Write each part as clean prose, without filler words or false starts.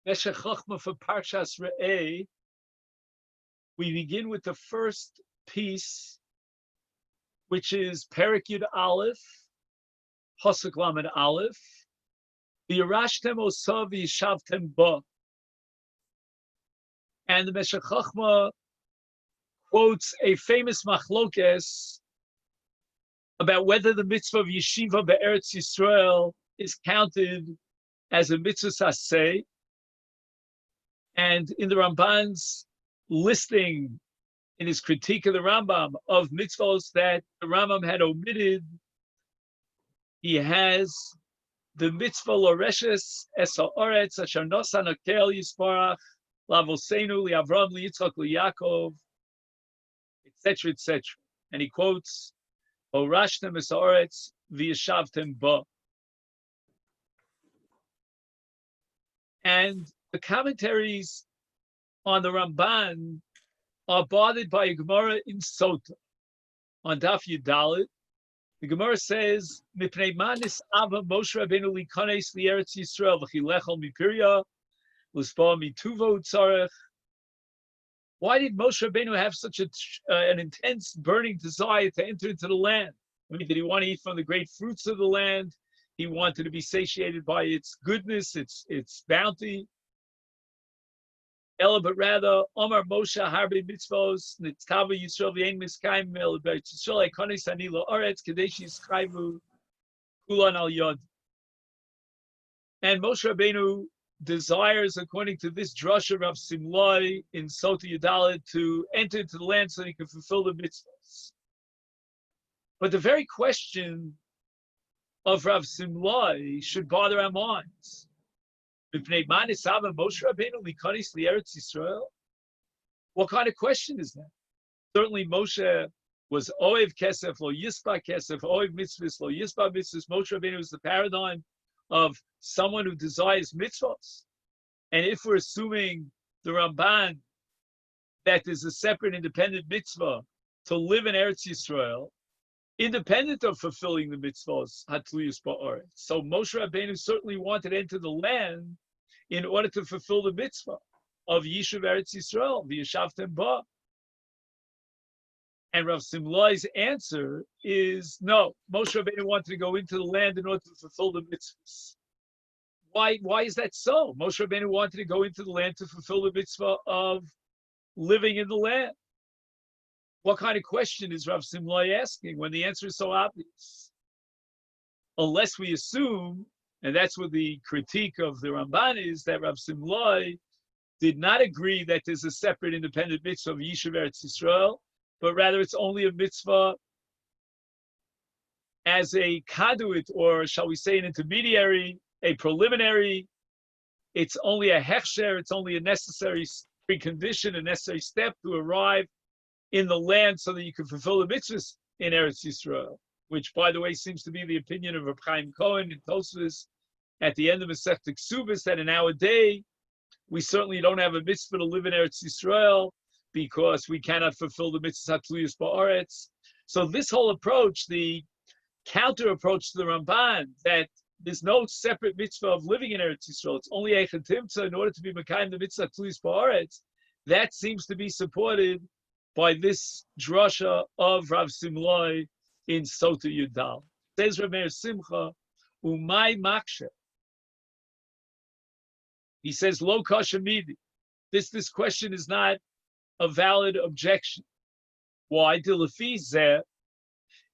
Meshech Chochma for Parshas Re'eh, we begin with the first piece, which is Perek Yud Aleph, Pasuk Lamed Aleph, V'yarashtem osav v'yishavtem ba. And the Meshech Chochma quotes a famous machlokes about whether the mitzvah of yeshiva be'eretz Yisrael is counted as a mitzvah saseh. And in the Ramban's listing, in his critique of the Rambam, of mitzvahs that the Rambam had omitted, he has the mitzvah loreshes es ha'oretz asher nosan akel yisparach lavosenu liavram liyitzchak liyakov, etc., etc. And he quotes, "Orashtem es ha'oretz v'yashavtem ba." And the commentaries on the Ramban are bothered by a Gemara in Sota. On Daf Yudalit, the Gemara says, "Mipnei manis ava Moshe Rabbeinu likanes li'eretz Yisrael v'chilechol mipirya l'spa mituvo tzarech." Why did Moshe Rabbeinu have such an intense, burning desire to enter into the land? I mean, did he want to eat from the great fruits of the land? He wanted to be satiated by its goodness, its bounty. Ella, but rather, Omar Moshe Harbe Mitzvos, Nitzkava Yisrael V'Ein Miskayim El B'Eretz Yisrael Eikonis Ani La'aretz Kadesh Yischayvu Kulan Al Yod. And Moshe Rabbeinu desires, according to this drasha of Simlai in Sota Yudalit, to enter into the land so he can fulfill the mitzvahs. But the very question of Rav Simlai should bother our minds. What kind of question is that? Certainly Moshe was Oev Kesef, Lo Yispa Kesef, Oev Mitzvahs, Lo Yispa Mitzvahs. Moshe Rabbeinu was the paradigm of someone who desires mitzvahs. And if we're assuming the Ramban that there's a separate independent mitzvah to live in Eretz Yisrael, independent of fulfilling the mitzvahs, Hatluyus Ba'aretz. So Moshe Rabbeinu certainly wanted to enter the land in order to fulfill the mitzvah of Yishuv Eretz Yisrael, V'yashavtem ba. And Rav Simlai's answer is no. Moshe Rabbeinu wanted to go into the land in order to fulfill the mitzvahs. Why is that so? Moshe Rabbeinu wanted to go into the land to fulfill the mitzvah of living in the land. What kind of question is Rav Simlai asking when the answer is so obvious? Unless we assume, and that's what the critique of the Ramban is, that Rav Simlai did not agree that there's a separate independent mitzvah of Yishuv Eretz Yisrael, but rather it's only a mitzvah as a conduit, or shall we say an intermediary, a preliminary. It's only a hechsher, it's only a necessary precondition, a necessary step to arrive in the land so that you can fulfill the mitzvahs in Eretz Yisrael, which, by the way, seems to be the opinion of Reb Chaim Cohen in Tosfos at the end of Masechet Ksubos, that in our day, we certainly don't have a mitzvah to live in Eretz Yisrael because we cannot fulfill the mitzvahs Hatluyus Ba'aretz. So this whole approach, the counter approach to the Ramban, that there's no separate mitzvah of living in Eretz Yisrael, it's only a chetimtza in order to be Mekayim the mitzvah Hatluyus Ba'aretz, that seems to be supported by this drasha of Rav Simlai in Sota Yudal. Says Rav Meir Simcha, Umay Makshe. He says, Lo kasha midi. This question is not a valid objection. Why?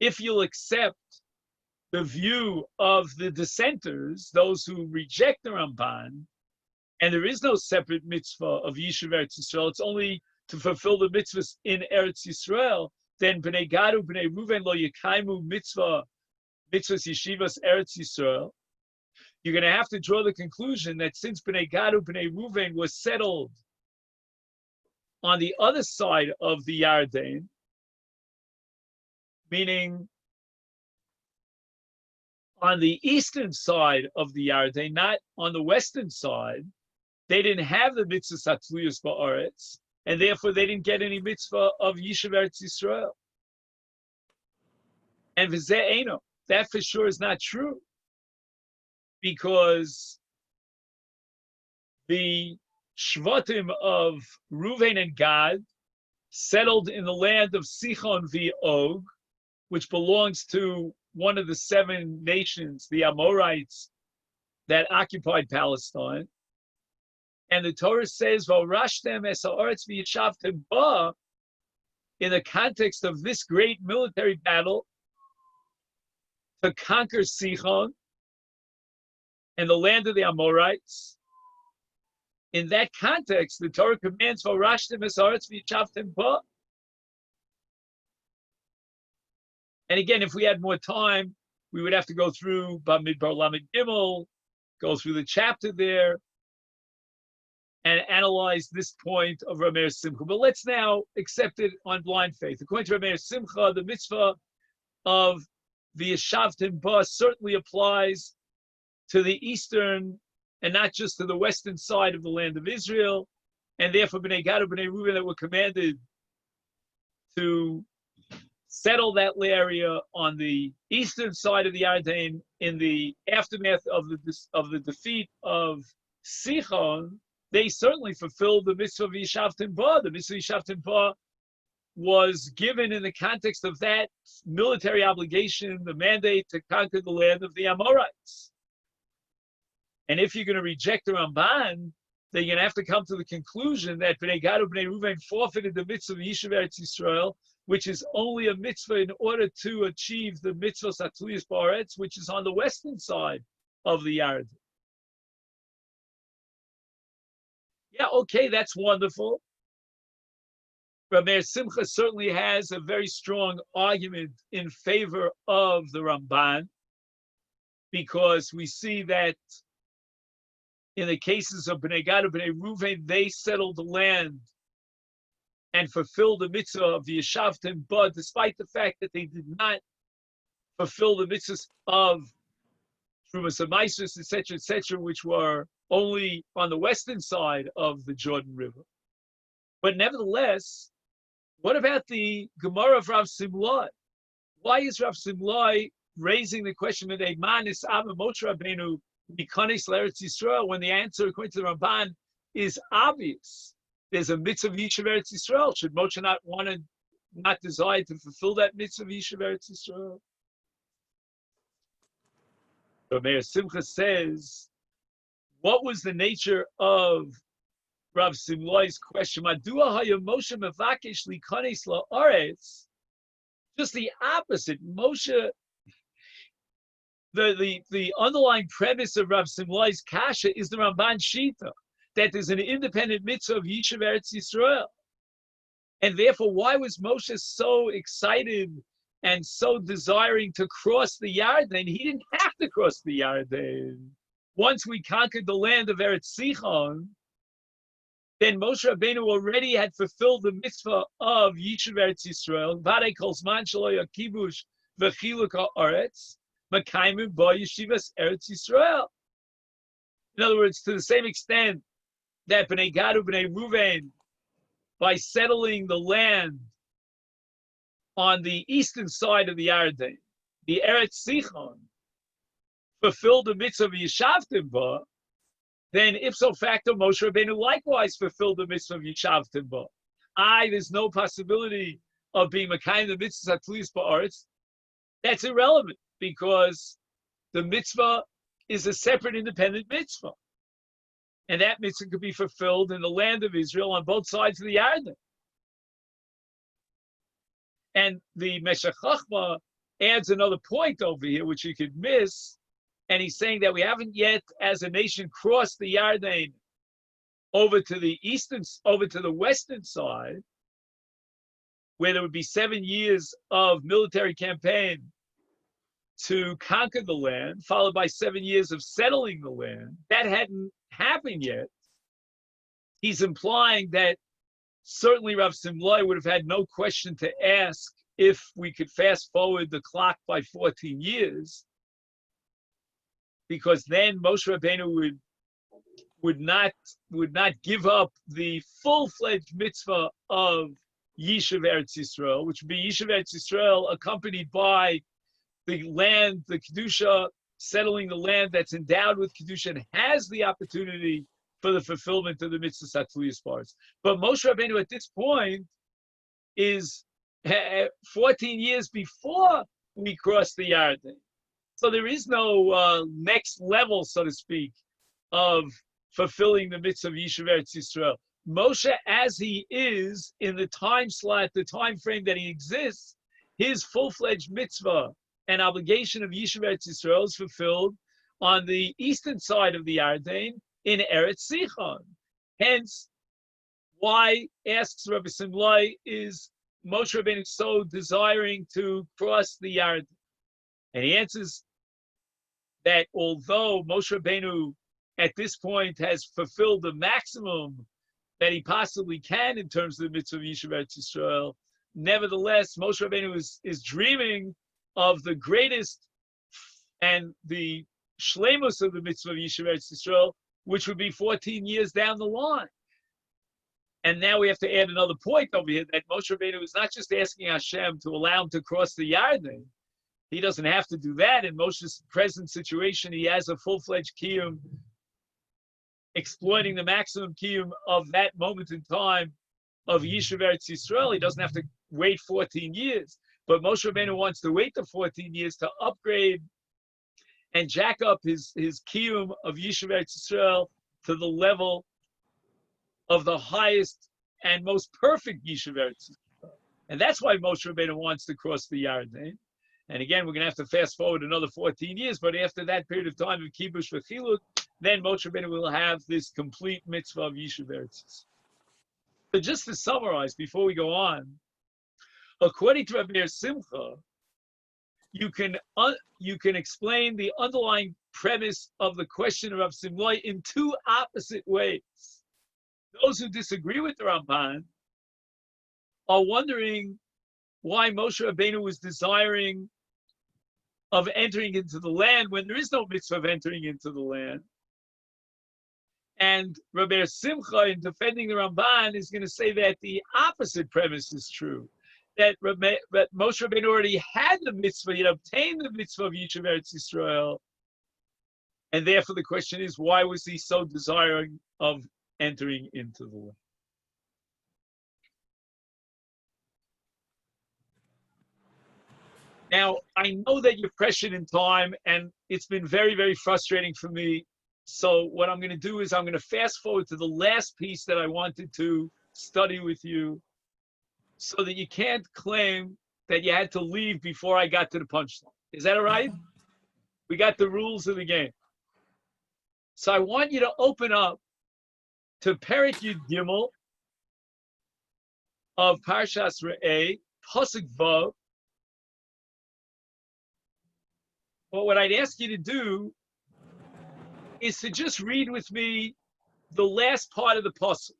If you'll accept the view of the dissenters, those who reject the Ramban, and there is no separate mitzvah of Yishuv Eretz Yisrael, it's only to fulfill the mitzvahs in Eretz Yisrael, then Bnei Gadu, Bnei Ruven lo yekaimu mitzvahs yeshivas Eretz Yisrael. You're going to have to draw the conclusion that since Bnei Gadu, Bnei Ruven was settled on the other side of the Yarden, meaning on the eastern side of the Yarden, not on the western side, they didn't have the mitzvah Hatluyus Ba'aretz, and therefore they didn't get any mitzvah of Yishuv Eretz Yisrael. And v'zeh eino, that for sure is not true, because the Shvatim of Reuven and Gad settled in the land of Sichon v'Og, which belongs to one of the 7 nations, the Amorites, that occupied Palestine. And the Torah says, "V'orashtem es ha'aretz v'yishavtem ba," in the context of this great military battle to conquer Sichon and the land of the Amorites. In that context, the Torah commands, "V'orashtem es ha'aretz v'yishavtem ba." And again, if we had more time, we would have to go through Bamidbar Lamed Gimel, go through the chapter there, and analyze this point of Rameir Simcha. But let's now accept it on blind faith. According to Rameir Simcha, the mitzvah of the Yeshavtim Ba certainly applies to the eastern and not just to the western side of the land of Israel. And therefore, Bnei Gad and Bnei Reuven that were commanded to settle that area on the eastern side of the Yarden in the aftermath of the defeat of Sichon, they certainly fulfilled the mitzvah of Yishavtim Ba. The mitzvah of Yishavtim Ba was given in the context of that military obligation, the mandate to conquer the land of the Amorites. And if you're going to reject the Ramban, then you're going to have to come to the conclusion that Bnei Gad and Bnei Reuven forfeited the mitzvah of Yishuv Eretz Yisrael, which is only a mitzvah in order to achieve the mitzvah Satliyas Ba'aretz, which is on the western side of the Yarden. Yeah, okay, that's wonderful. Rameir Simcha certainly has a very strong argument in favor of the Ramban, because we see that in the cases of Bnei Gad and Bnei Reuven, they settled the land and fulfilled the mitzvah of the Yeshavtim Ba, despite the fact that they did not fulfill the mitzvahs of Trumas Amaisus, etc., which were only on the western side of the Jordan River. But nevertheless, what about the Gemara of Rav Simlai? Why is Rav Simlai raising the question of Manis Ava Moshe Rabbeinu Mikanis L'Eretz Yisrael when the answer, according to the Ramban, is obvious? There's a mitzvah of Yishuv Eretz Yisrael. Should Moshe not desire to fulfill that mitzvah of Yishuv Eretz Yisrael? So Meir Simcha says, what was the nature of Rav Simlai's question? Madua haya Moshe mevakesh likanis la'aretz? Just the opposite. Moshe, the underlying premise of Rav Simlai's kasha is the Ramban Shita, that there's an independent mitzvah of Yishuv Eretz Yisrael. And therefore, why was Moshe so excited and so desiring to cross the Yarden? He didn't have to cross the Yarden. Once we conquered the land of Eretz Sichon, then Moshe Rabbeinu already had fulfilled the mitzvah of Yishuv Eretz Yisrael. V'adei kol zman shelo yeh kibush v'chiluk ha'aretz, makayim bo yeshivas Eretz Yisrael. In other words, to the same extent that Bnei Gad and Bnei Reuven, by settling the land on the eastern side of the Yarden, the Eretz Sichon, fulfilled the mitzvah of Yishavtim Ba, then ipso facto Moshe Rabbeinu likewise fulfilled the mitzvah of Yishavtim Ba. There's no possibility of being Makayim the mitzvah Satliyas Ba'aretz. That's irrelevant, because the mitzvah is a separate independent mitzvah. And that mitzvah could be fulfilled in the land of Israel on both sides of the Yarden. And the Meshech Chochma adds another point over here, which you could miss. And he's saying that we haven't yet, as a nation, crossed the Yarden over to the western side, where there would be 7 years of military campaign to conquer the land, followed by 7 years of settling the land. That hadn't happened yet. He's implying that certainly Rav Simlai would have had no question to ask if we could fast forward the clock by 14 years, because then Moshe Rabbeinu would not give up the full-fledged mitzvah of Yishuv Eretz Yisrael, which would be Yishuv Eretz Yisrael accompanied by the land, the Kedusha, settling the land that's endowed with Kedusha and has the opportunity for the fulfillment of the mitzvah Satliyas parts. But Moshe Rabbeinu at this point is 14 years before we cross the Yarden. So there is no next level, so to speak, of fulfilling the mitzvah of Yishuv Eretz Yisrael. Moshe, as he is in the time slot, the time frame that he exists, his full-fledged mitzvah and obligation of Yishuv Eretz Yisrael is fulfilled on the eastern side of the Yarden in Eretz Sichon. Hence, why, asks Rabbi Simlai, is Moshe Rabbeinu so desiring to cross the Yarden? And he answers that although Moshe Rabbeinu at this point has fulfilled the maximum that he possibly can in terms of the mitzvah of Yishuv Eretz Yisrael, nevertheless, Moshe Rabbeinu is dreaming of the greatest and the shleimus of the mitzvah of Yishuv Eretz Yisrael, which would be 14 years down the line. And now we have to add another point over here, that Moshe Rabbeinu is not just asking Hashem to allow him to cross the Yarden. He doesn't have to do that. In Moshe's present situation, he has a full-fledged kiyum, exploiting the maximum kiyum of that moment in time of Yishuv Eretz Yisrael. He doesn't have to wait 14 years. But Moshe Rabbeinu wants to wait the 14 years to upgrade and jack up his kiyum of Yishuv Eretz Yisrael to the level of the highest and most perfect Yishuv Eretz Yisrael. And that's why Moshe Rabbeinu wants to cross the Yarden. And again, we're going to have to fast forward another 14 years, but after that period of time of Kibush V'chiluk, then Moshe Rabbeinu will have this complete mitzvah of Yishuv Eretz Yisrael. So just to summarize, before we go on, according to Rabbi Simcha, you can explain the underlying premise of the question of Rav Simlai in two opposite ways. Those who disagree with the Ramban are wondering why Moshe Rabbeinu was desiring of entering into the land when there is no mitzvah of entering into the land. And Rabbi Simcha, in defending the Ramban, is going to say that the opposite premise is true. That Moshe Rabbeinu already had the mitzvah, he had obtained the mitzvah of Yishuv Eretz Yisrael. And therefore the question is, why was he so desiring of entering into the land? Now, I know that you're pressured in time, and it's been very, very frustrating for me. So what I'm going to do is I'm going to fast forward to the last piece that I wanted to study with you, so that you can't claim that you had to leave before I got to the punchline. Is that all right? We got the rules of the game. So I want you to open up to Perek Yud Gimel of Parshas Re'eh, Pasuk Vav. But what I'd ask you to do is to just read with me the last part of the pasuk.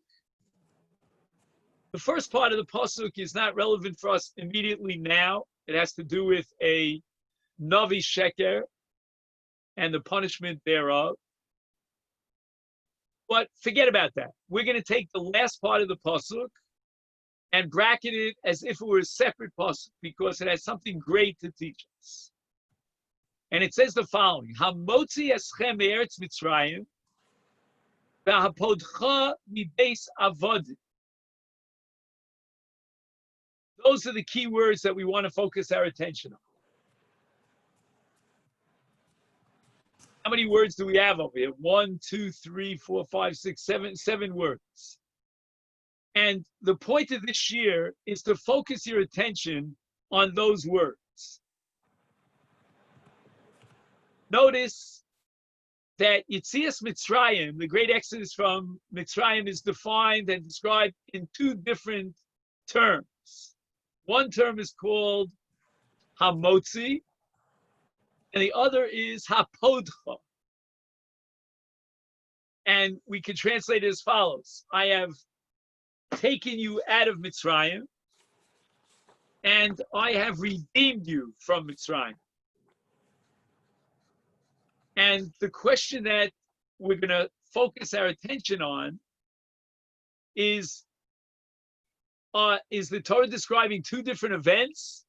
The first part of the pasuk is not relevant for us immediately now. It has to do with a Navi Sheker and the punishment thereof. But forget about that. We're going to take the last part of the pasuk and bracket it as if it were a separate pasuk, because it has something great to teach us. And it says the following: Hamotzi eschem me'eretz Mitzrayim, v'hapodcha mibeis avodim. Those are the key words that we want to focus our attention on. How many words do we have over here? 1, 2, 3, 4, 5, 6, 7, 7 words. And the point of this year is to focus your attention on those words. Notice that Yetzias Mitzrayim, the great exodus from Mitzrayim, is defined and described in two different terms. One term is called Hamotzi, and the other is Hapodcha. And we can translate it as follows: I have taken you out of Mitzrayim, and I have redeemed you from Mitzrayim. And the question that we're going to focus our attention on is the Torah describing two different events?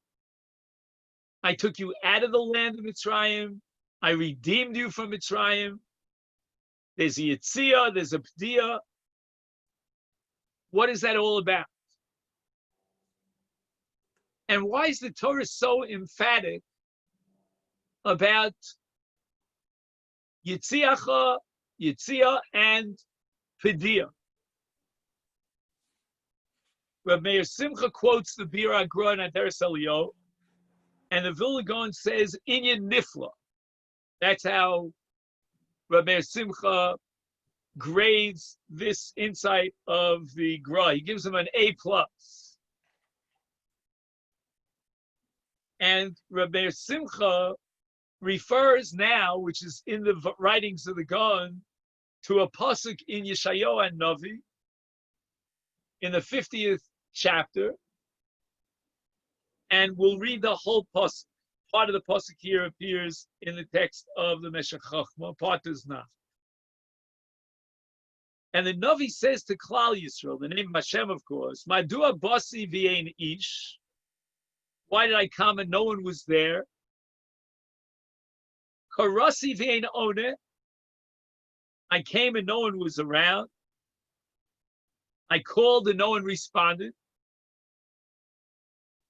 I took you out of the land of Mitzrayim. I redeemed you from Mitzrayim. There's a Yitzia, there's a Pdia. What is that all about? And why is the Torah so emphatic about Yitziacha, Yitzia, and Pdia? Rabbi Meir Simcha quotes the Bir Agra and Ateres Elio, and the Vilna Gaon says, Inyan Nifla. That's how Rabbi Meir Simcha grades this insight of the Gra. He gives him an A+. And Rabbi Meir Simcha refers now, which is in the writings of the Gaon, to a pasuk in Yeshayahu and Navi, in the 50th chapter, and we'll read the whole pasuk. Part of the pasuk here appears in the text of the Meshech Chochma, part does not. And the Navi says to Klal Yisrael, the name of Hashem, of course, Madua basi v'yein ish. Why did I come and no one was there? Karasi v'yein one. I came and no one was around. I called and no one responded.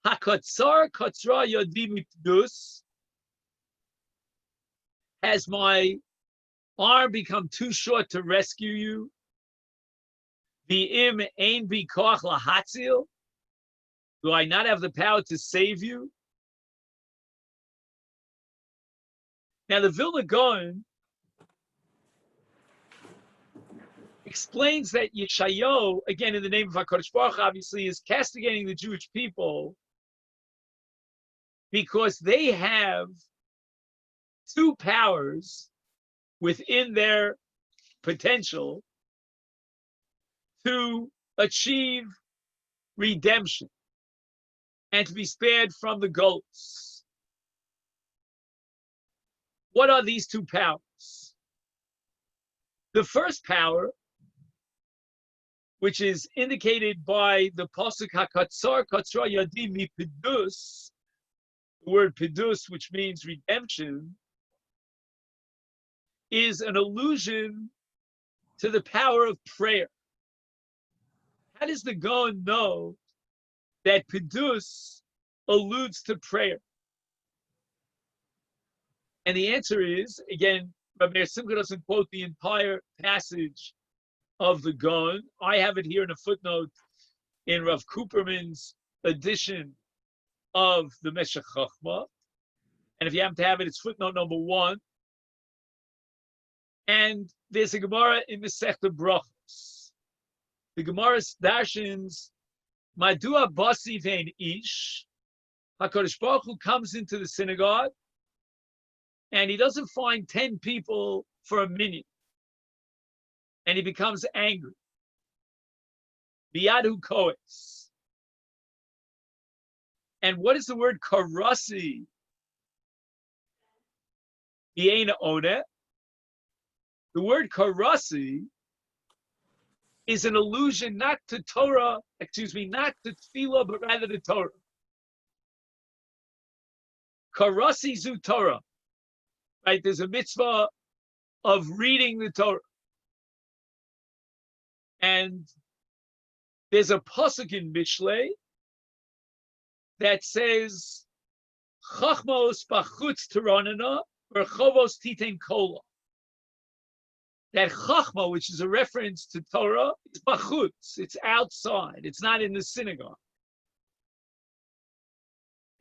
Hakatzar katzra yadi mitdus. Has my arm become too short to rescue you? V'im ein bi koach lahatzil. Do I not have the power to save you? Now the Vilna Gaon explains that Yeshayahu, again in the name of HaKadosh Baruch Hu, obviously is castigating the Jewish people because they have two powers within their potential to achieve redemption and to be spared from the goats. What are these two powers? The first power, which is indicated by the pasuk hakatzar katzra yadi mi pidus, the word pidus, which means redemption, is an allusion to the power of prayer. How does the Gaon know that pidus alludes to prayer? And the answer is, again, Rabbi Meir Simcha doesn't quote the entire passage of the Gaon. I have it here in a footnote in Rav Cooperman's edition of the Meshech Chochma. And if you happen to have it, it's footnote number 1. And there's a Gemara in Masechta Brachos. The Gemara darshans, Madua basi vein ish. HaKadosh Baruch Hu comes into the synagogue and he doesn't find 10 people for a minute. And he becomes angry. Biyadu koes. And what is the word karasi? Yeina one. The word karasi is an allusion not to Torah, not to tefillah, but rather to Torah. Karasi zu Torah. Right? There's a mitzvah of reading the Torah. And there's a pasuk in Mishlei that says, Chachmos bachutz teronana, or chovos titen kola. That Chochma, which is a reference to Torah, is bachutz. It's outside. It's not in the synagogue.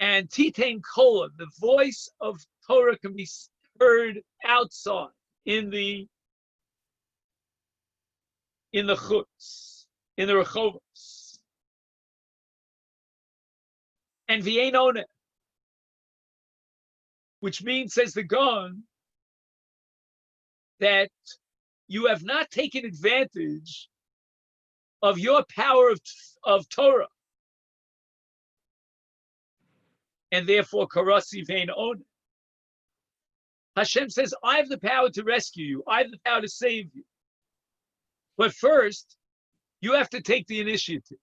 And titen kola, the voice of Torah can be heard outside in the chutz, in the rechovos. And v'yein oneh, which means, says the Gaon, that you have not taken advantage of your power of Torah. And therefore, karasi vein oneh. Hashem says, I have the power to rescue you. I have the power to save you. But first, you have to take the initiative.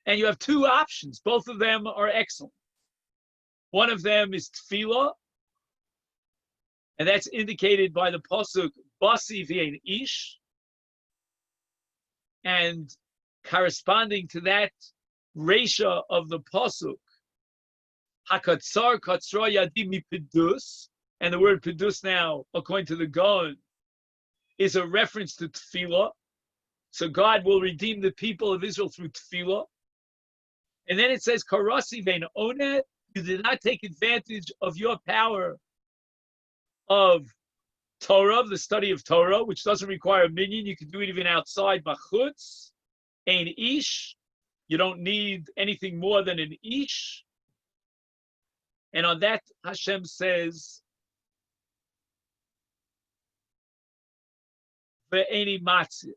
And you have two options. Both of them are excellent. One of them is tefillah, and that's indicated by the pasuk, basi v'ein ish, and corresponding to that ratio of the pasuk, hakatzar katzra yadi mipidus, and the word pidus now, according to the Gaon, is a reference to tefillah. So God will redeem the people of Israel through tefillah. And then it says, karasi vein onet, you did not take advantage of your power of Torah, the study of Torah, which doesn't require a minyan. You can do it even outside bachutz. Ein ish, you don't need anything more than an ish. And on that, Hashem says, ve'eni matzir.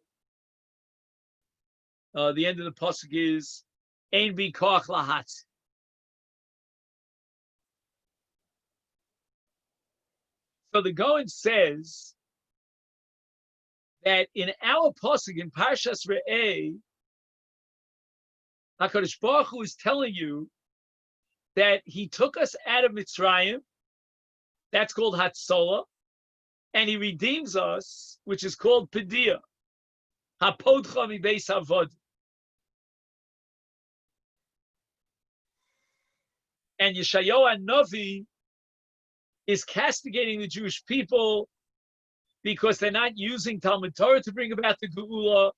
The end of the pasuk is, ein bi koach lahatz. So the Gaon says that in our pasuk in Parshas Re'eh, HaKadosh Baruch Hu is telling you that he took us out of Mitzrayim, that's called Hatzolah, and he redeems us, which is called Pediyah, Hapodcha mibeis Havod. And Yeshayahu Hanavi is castigating the Jewish people because they're not using Talmud Torah to bring about the Geula.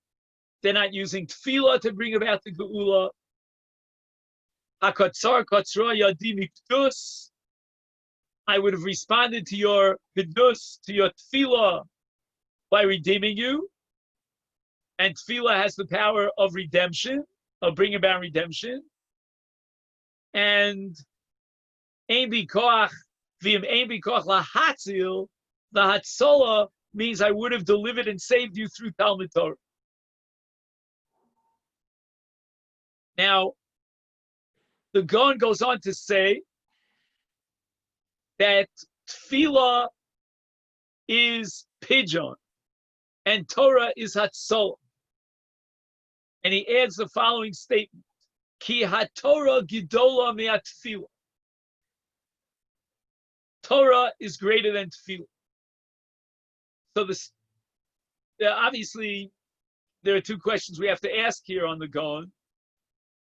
They're not using Tefillah to bring about the Geula. Hakatzar katzra yadi mipdus. I would have responded to your pidus, to your Tefillah, by redeeming you. And Tefillah has the power of redemption, of bringing about redemption. And ein bikoach v'im ein bikoach lahatzil, the Hatzolah means I would have delivered and saved you through Talmud Torah. Now, the Gaon goes on to say that Tefillah is Pidyon and Torah is Hatzolah. And he adds the following statement, Ki HaTorah Gidola Me'atefillah. Torah is greater than Tefillah. So obviously, there are two questions we have to ask here on the Gaon,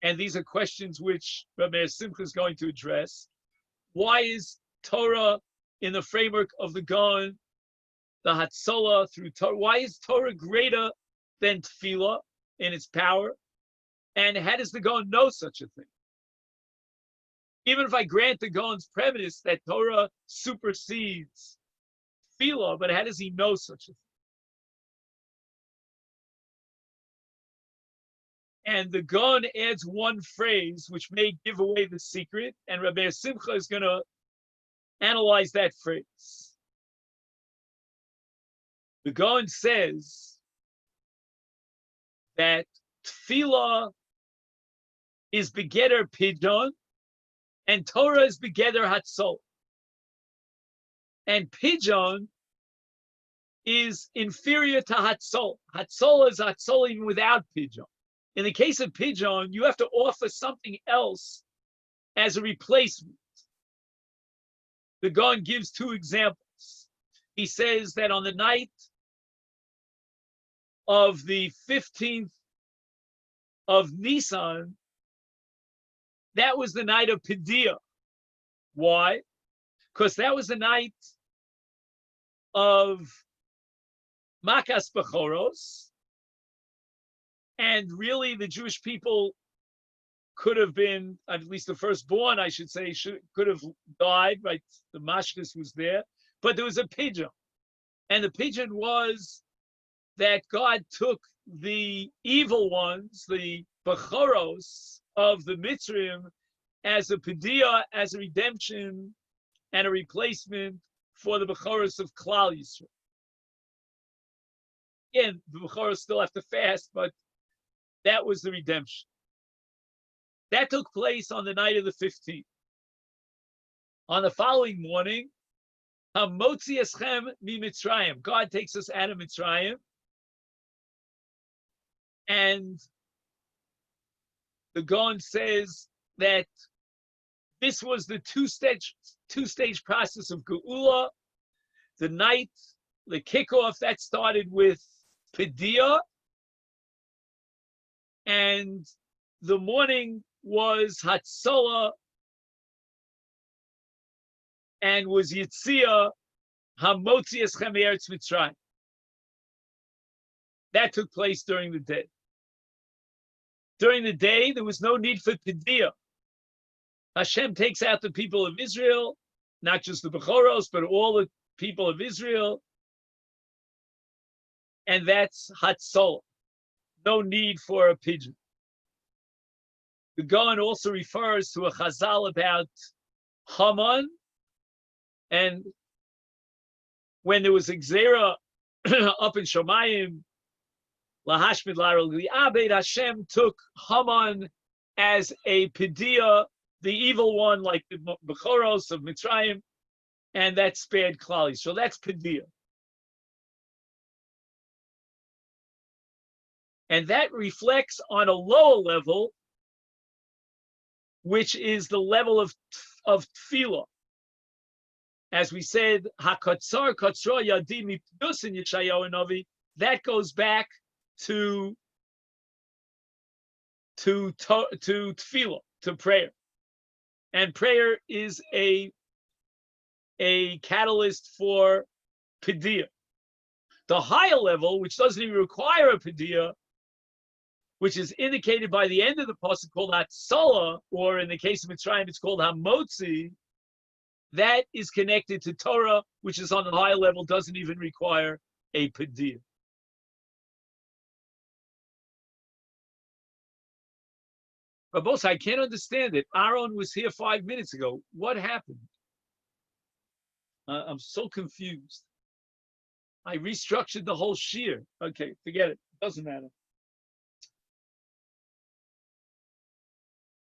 and these are questions which Rabbi Simcha is going to address. Why is Torah in the framework of the Gaon, the Hatzolah through Torah? Why is Torah greater than Tefillah in its power? And how does the Gaon know such a thing? Even if I grant the Gaon's premise that Torah supersedes Tefillah, but how does he know such a thing? And the Gaon adds one phrase which may give away the secret, and Rabbi Simcha is going to analyze that phrase. The Gaon says that Tefillah is begeder Pidyon, and Torah is begeder Hatzolah. And Pidyon is inferior to Hatzolah. Hatzolah is Hatzolah even without Pidyon. In the case of Pidyon, you have to offer something else as a replacement. The Gaon gives two examples. He says that on the night of the 15th of Nisan, that was the night of Pediyah. Why? Because that was the night of Makas Bechoros, and really the Jewish people could have been, at least the firstborn, I should say, could have died, right? The Mashkas was there, but there was a Pidyon. And the Pidyon was that God took the evil ones, the Bechoros of the Mitzrayim, as a Pediyah, as a redemption and a replacement for the Bechoros of Klal Yisrael. Again, the Bechoros still have to fast, but that was the redemption. That took place on the night of the 15th. On the following morning, Hamotzi eschem mi Mitzrayim. God takes us out of Mitzrayim, and the Gaon says that this was the two-stage process of Geula. The night the kickoff, that started with Padilla, and the morning was Hatzalah and was Yitzia Hamotzi Eschem Eretz Mitzrayim. That took place during the day. During the day, there was no need for Padilla. Hashem takes out the people of Israel, not just the Bechoros, but all the people of Israel. And that's Hatzalah. No need for a pigeon. The Gaon also refers to a chazal about Haman, and when there was a Gzera up in Shomayim, Lahashmid Larel Li'abed, Hashem took Haman as a Padilla, the evil one, like the Bechoros of Mitzrayim, and that spared Klali. So that's Padilla. And that reflects on a lower level, which is the level of tefillah. As we said, Hakatzar Katzra Yadi Mipdus in Yeshayahu Navi, that goes back to tefillah, to prayer. And prayer is a catalyst for Padiyah. The higher level, which doesn't even require a Padiyah, which is indicated by the end of the pasuk called Hatzalah, or in the case of Mitzrayim, it's called Hamotzi, that is connected to Torah, which is on the higher level, doesn't even require a Padiyah. But boss, I can't understand it. Aaron was here 5 minutes ago. What happened? I'm so confused. I restructured the whole shiur. Okay, forget it. Doesn't matter.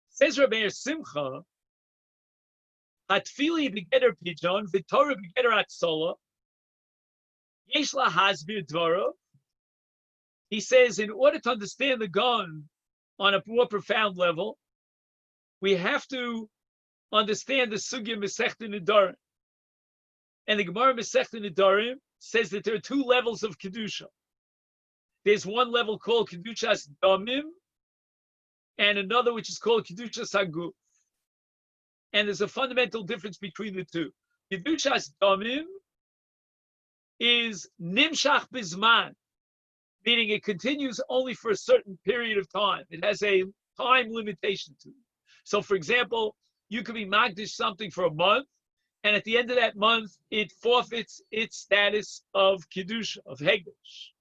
Says Rabbi Simcha, Hatfili begeder pijon, v'Torah begeder atzola, yesh la hasbir dvaro. He says, in order to understand the Gaon on a more profound level, we have to understand the sugya Masechta Nedarim. And the Gemara Masechta Nedarim says that there are two levels of kedusha. There's one level called kedushas damim, and another which is called kedushas haguf. And there's a fundamental difference between the two. Kedushas damim is nimshach bizman, meaning it continues only for a certain period of time. It has a time limitation to it. So, for example, you could be magdish something for a month, and at the end of that month, it forfeits its status of kedusha, of hegdish.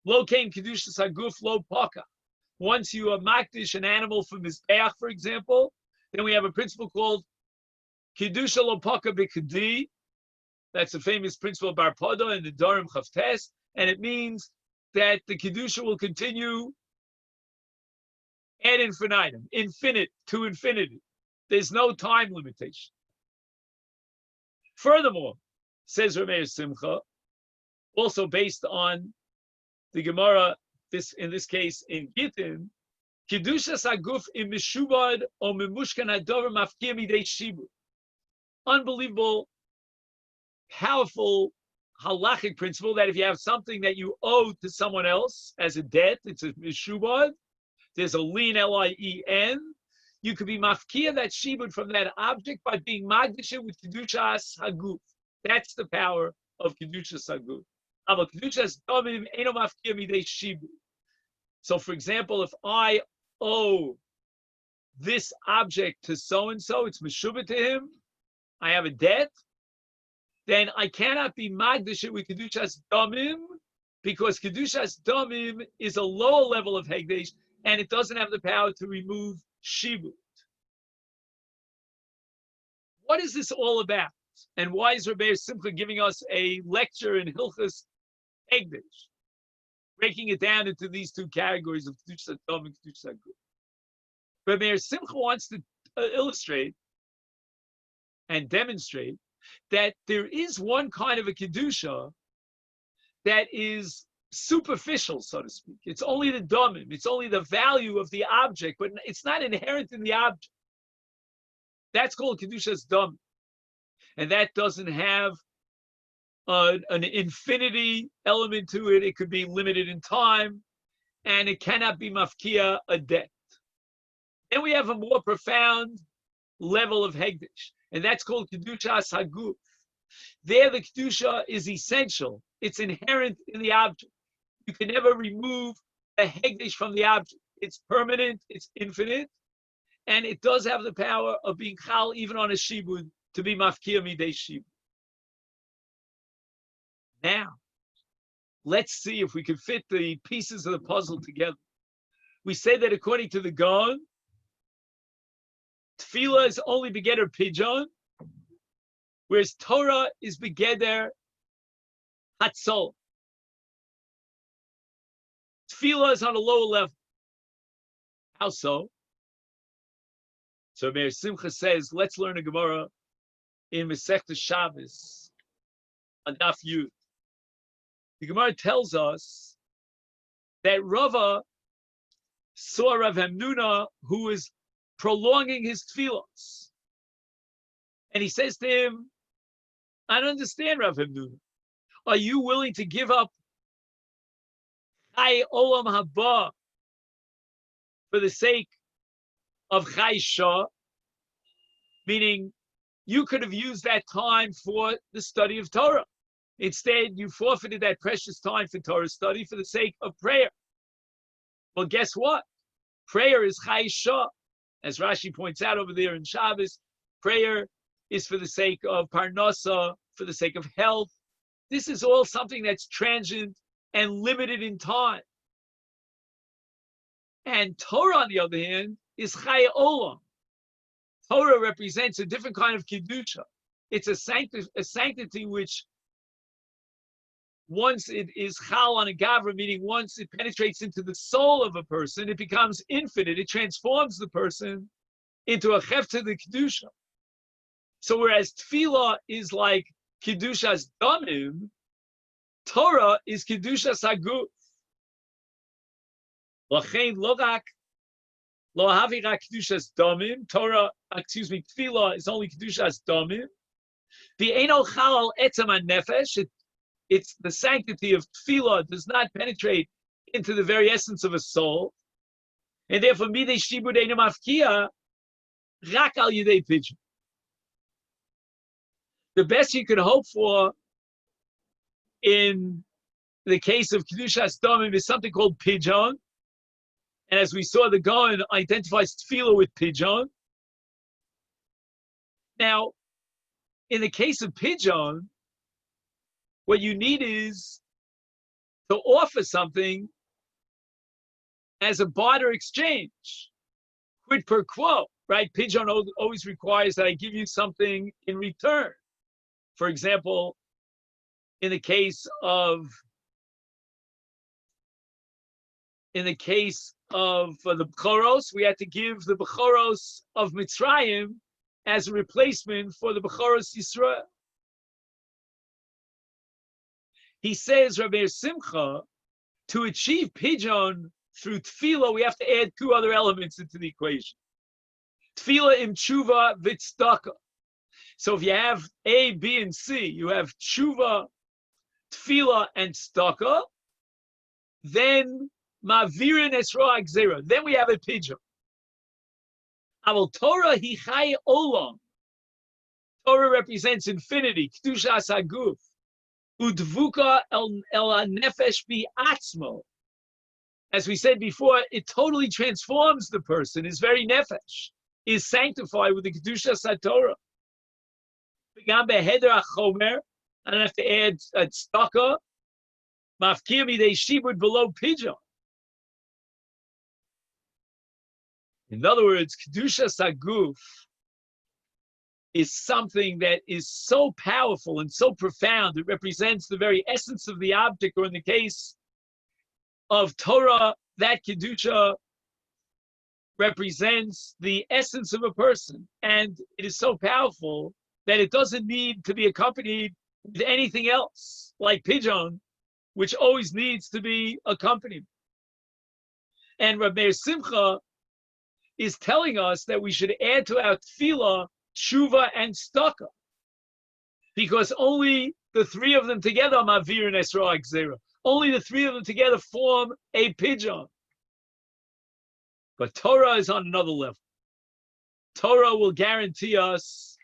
Lo came kedushas haguf, lo paka. Once you are magdish an animal from mizbeach, for example, then we have a principle called kedusha lo paka b'kedi. That's a famous principle of Bar Pada in the Darim Chavtes, and it means that the kedusha will continue ad infinitum, infinite to infinity. There's no time limitation. Furthermore, says Rameir Simcha, also based on the Gemara, in this case in Gittin, Kedushas Haguf im Meshubad o Memushkan Hadover Mafkia Midei Shibu. Unbelievable, powerful halachic principle that if you have something that you owe to someone else as a debt, it's a Meshubad, there's a lien, L-I-E-N, you could be mafkia that shibud from that object by being magdish with kedushas haguf. That's the power of kedushas haguf. Kedushas damim eno mafkia midei shibud. So, for example, if I owe this object to so and so, it's meshubah to him. I have a debt. Then I cannot be magdish with kedushas damim because kedushas damim is a lower level of hegdesh and it doesn't have the power to remove shibud. What is this all about? And why is Rabbi simply giving us a lecture in Hilchas Hegdesh, breaking it down into these two categories of Kedushas Dam and Kedushas Haguf? Rabbi Simcha wants to illustrate and demonstrate that there is one kind of a Kedusha that is superficial, so to speak. It's only the damim, it's only the value of the object, but it's not inherent in the object. That's called Kedushas Damim. And that doesn't have an infinity element to it. It could be limited in time, and it cannot be mafkia a debt. Then we have a more profound level of hegdish, and that's called kedushas haguf. There, the kedusha is essential; it's inherent in the object. You can never remove a hegdish from the object. It's permanent, it's infinite, and it does have the power of being chal even on a shibud, to be mafkia midei shibud. Now, let's see if we can fit the pieces of the puzzle together. We say that according to the Gaon, tefillah is only begeder pidyon, whereas Torah is begeder hatzol. Tefillah is on a lower level. How so? So Meir Simcha says, let's learn a Gemara in Meshech Shabbos on Daf Yud. The Gemara tells us that Rava saw Rav Hamnuna who was prolonging his tefillos. And he says to him, I don't understand, Rav Hamnuna. Are you willing to give up Chai Olam Haba for the sake of Chai Shah? Meaning, you could have used that time for the study of Torah. Instead, you forfeited that precious time for Torah study for the sake of prayer. Well, guess what? Prayer is Chai Shah. As Rashi points out over there in Shabbos, prayer is for the sake of Parnasa, for the sake of health. This is all something that's transient and limited in time. And Torah, on the other hand, is Chai Olam. Torah represents a different kind of Kedusha. It's a sanctity which, once it is Chal on a Gavra, meaning once it penetrates into the soul of a person, it becomes infinite. It transforms the person into a Chefta the Kedusha. So whereas Tefillah is like Kedushas Damim, Torah is Kedushas Haguf. Lachein Logak Lo Havira Kedushas Damim. Tefillah is only Kedushas Damim. The Eino Chal Etzem Nefesh. It's the sanctity of tefillah does not penetrate into the very essence of a soul, and therefore midei shibud eino mafkia rak al yidei pidyon. The best you could hope for in the case of kedushas damim is something called pidyon, and as we saw, the Gaon identifies tefillah with pidyon. Now, in the case of pidyon, what you need is to offer something as a barter exchange, quid per quo, right? Pidyon always requires that I give you something in return. For example, in the case of the Bechoros, we had to give the Bechoros of Mitzrayim as a replacement for the Bechoros Yisrael. He says, Rabbi Simcha, to achieve pidyon through tefillah, we have to add two other elements into the equation. Tefillah im tshuva v'tzedakah. So if you have A, B, and C, you have tshuva, tefillah, and tzedakah, then mavirin esra gzera. Then we have a pidyon. Aval Torah hi chai olam. Torah represents infinity, kedushas haguf. Udvuka el nefesh bi atzmo. As we said before, it totally transforms the person. His very nefesh is sanctified with the kedusha satorah. Begam beheder achomer. I don't have to add a tzedakah. Mafkir midei shibud below pidyon. In other words, kedusha saguf is something that is so powerful and so profound. It represents the very essence of the object, or in the case of Torah, that Kedusha represents the essence of a person. And it is so powerful that it doesn't need to be accompanied with anything else, like Pidyon, which always needs to be accompanied. And Rabbi Simcha is telling us that we should add to our tefillah tshuva and tzedakah, because only the three of them together, Mavir and Esra Gzera. Only the three of them together form a pidyon. But Torah is on another level. Torah will guarantee us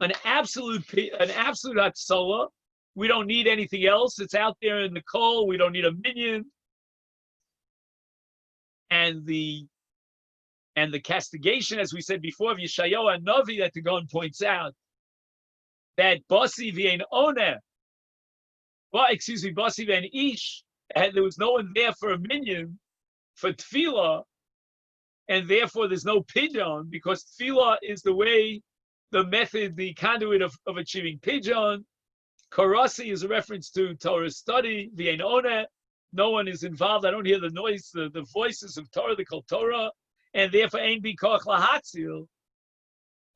an absolute hatzalah. We don't need anything else. It's out there in the coal. We don't need a minion. And the castigation, as we said before, of Yeshayahu and Navi, that the Gaon points out, that Basi v'ein Oneh, Basi v'ein Ish, and there was no one there for a minion, for Tefillah, and therefore there's no pidyon, because Tefillah is the way, the method, the conduit of achieving pidyon. Karasi is a reference to Torah study, v'ein Oneh, no one is involved. I don't hear the noise, the voices of Torah, they call Torah, and therefore ein bi koach lahatzil.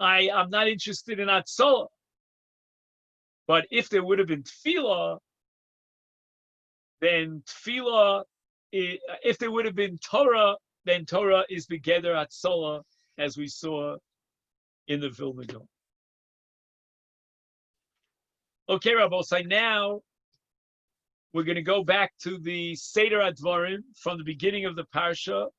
I'm not interested in Atzola. But if there would have been tefillah, then tefillah, if there would have been Torah, then Torah is begeder Atzola, as we saw in the Vilna Gaon. Okay, Rabbosai, now we're going to go back to the Seder Advarim from the beginning of the Parsha.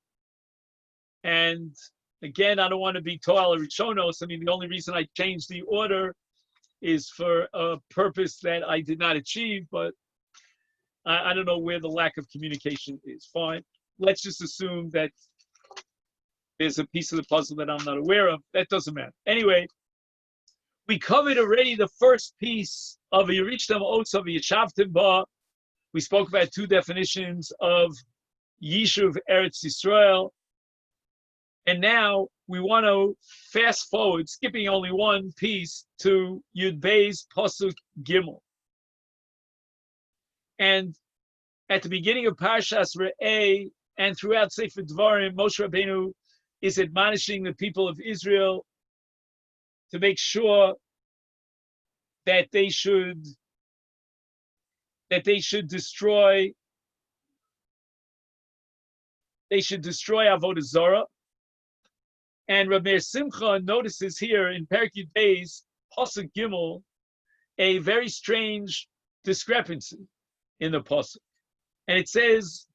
And again, I don't want to be Toal Rishonos. I mean, the only reason I changed the order is for a purpose that I did not achieve, but I don't know where the lack of communication is. Fine. Let's just assume that there's a piece of the puzzle that I'm not aware of. That doesn't matter. Anyway, we covered already the first piece of Yerichtam Otsav Yeshavtim Ba. We spoke about two definitions of Yishuv Eretz Yisrael. And now we want to fast forward, skipping only one piece, to Yud Beis Pasuk Gimel. And at the beginning of Parshas Re'eh and throughout Sefer Dvarim, Moshe Rabbeinu is admonishing the people of Israel to make sure that they should destroy Avodah Zarah. And Rabbi Meir Simcha notices here in Perek Yud Beis Pasuk Gimel a very strange discrepancy in the pasuk, and it says,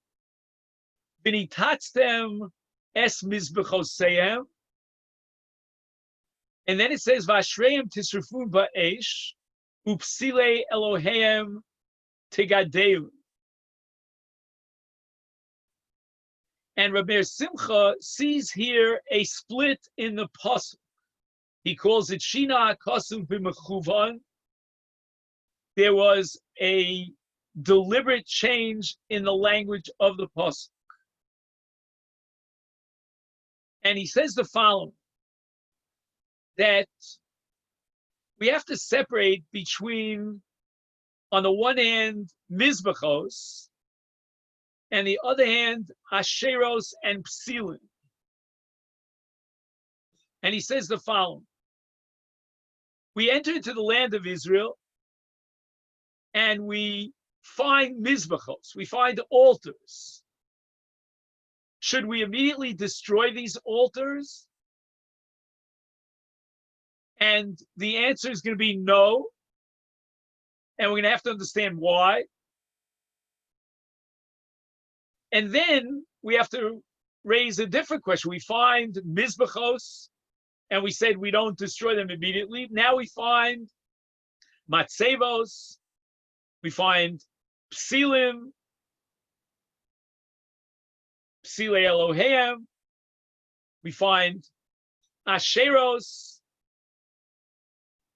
"V'nitatztem es mizbechoseim," and then it says, "V'ashreim tisrafun ba'esh upsile Eloheim tigadeu." And Rabbi Meir Simcha sees here a split in the pasuk. He calls it Shina Kasum B'mechuvan. There was a deliberate change in the language of the pasuk. And he says the following, that we have to separate between, on the one hand, Mizbachos, and the other hand, Asheros and Psilim. And he says the following. We enter into the land of Israel, and we find Mizbachos, we find altars. Should we immediately destroy these altars? And the answer is going to be no. And we're going to have to understand why. And then we have to raise a different question. We find Mizbachos, and we said we don't destroy them immediately. Now we find Matzevos, we find Psilim, Psile Eloheim, we find Asheros,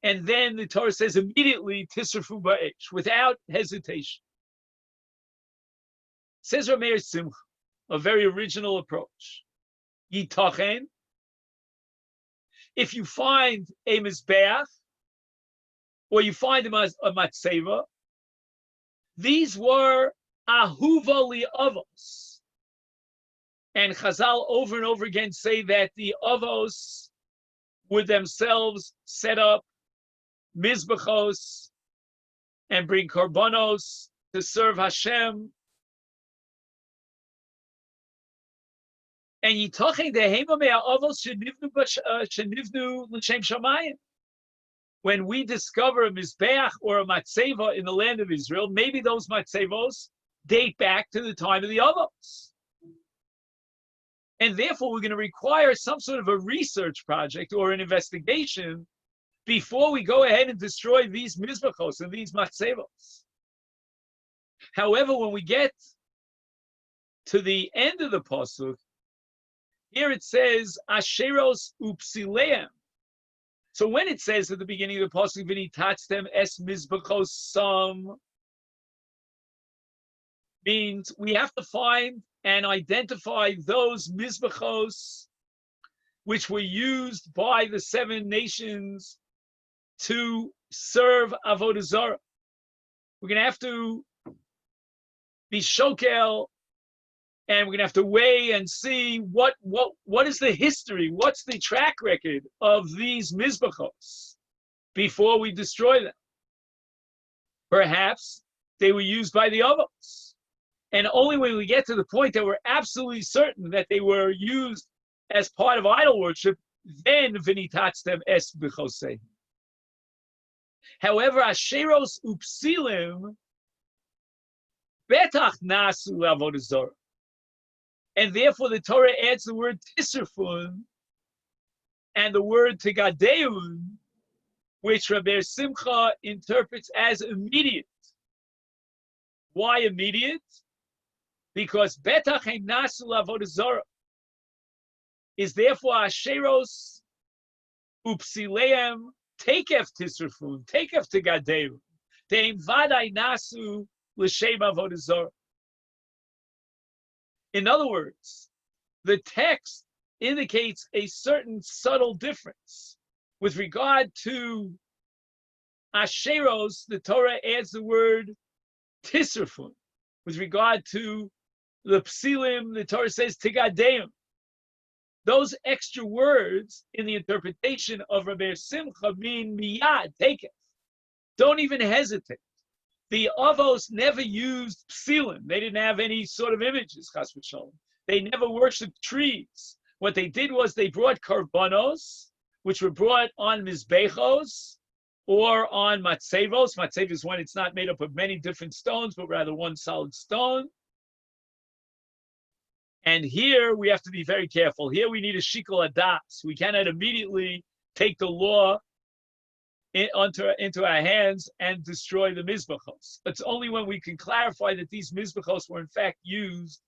and then the Torah says immediately Tisrafu Ba'esh, without hesitation. Says Rabbi Meir Simcha, a very original approach. Yitachen, if you find a Mizbeach, or you find a Matzeva, these were Ahuva Li'avos. And Chazal over and over again say that the Avos would themselves set up Mizbachos and bring Korbanos to serve Hashem. And Yitaching the Hema Mea Avos Shenivnu L'Shem Shamayim. when we discover a Mizbeach or a Matzeva in the land of Israel, maybe those Matzevos date back to the time of the Avos. And therefore, we're going to require some sort of a research project or an investigation before we go ahead and destroy these Mizbachos and these Matzevos. However, when we get to the end of the Pasuk, here it says, Asheros upsileim. So when it says at the beginning of the Pasuk, V'nitatztem es Mizbachos sam, means we have to find and identify those Mizbachos which were used by the 7 nations to serve Avodah Zarah. We're going to have to be shokel, and we're going to have to weigh and see what is the history, what's the track record of these Mizbachos before we destroy them. Perhaps they were used by the Avos. And only when we get to the point that we're absolutely certain that they were used as part of idol worship, then v'nitatztem es b'chosei. However, asheros upsilim betach nasu avodah zarah. And therefore the Torah adds the word tisrafun and the word tigadeun, which Rabbi Simcha interprets as immediate. Why immediate? Because betach ein nasu avodah zarah is therefore asheros upsileim takef tisrafun, takef tigadeun, deim vadai nasu l'shem avodah zarah. In other words, the text indicates a certain subtle difference. With regard to Asheros, the Torah adds the word tisrafun. With regard to the psilim, the Torah says tigadeim. Those extra words in the interpretation of Rabbi Simcha mean miyad, take it. Don't even hesitate. The Avos never used psilim. They didn't have any sort of images, chas v'shalom. They never worshipped trees. What they did was they brought karbanos, which were brought on mizbechos or on matzevos. Matzev is when it's not made up of many different stones, but rather one solid stone. And here we have to be very careful. Here we need a shikol adas. We cannot immediately take the law into our hands and destroy the mizbachos. It's only when we can clarify that these mizbachos were in fact used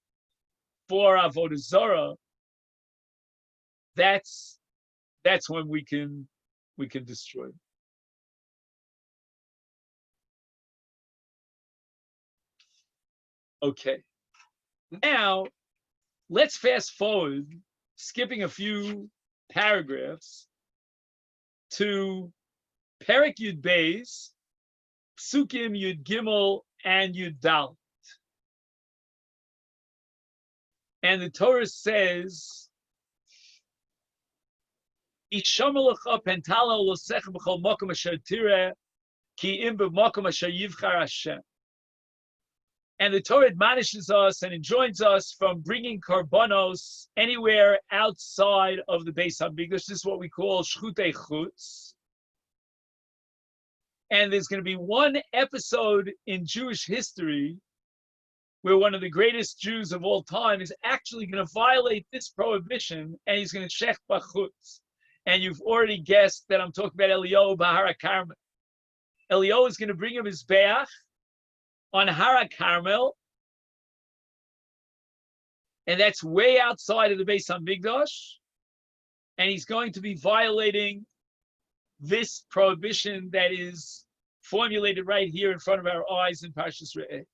for avodah zarah. That's when we can destroy them. Okay. Now let's fast forward, skipping a few paragraphs, to Perek Yud Beis, Psukim Yud Gimel and Yud Dalet. And the Torah says, Ishamalacha pentala olosech b'chol makom asher tireh, ki im b'makom asher yivchar Hashem. And the Torah admonishes us and enjoins us from bringing karbanos anywhere outside of the Beis HaMikdash. This is what we call shchutei chutz. And there's going to be one episode in Jewish history where one of the greatest Jews of all time is actually going to violate this prohibition, and he's going to shech b'chutz. And you've already guessed that I'm talking about Eliyahu b'Har HaKarmel. Eliyahu is going to bring him his beach on Har HaKarmel, and that's way outside of the Beis HaMikdash, and he's going to be violating this prohibition that is formulated right here in front of our eyes in Parshas Re'eh.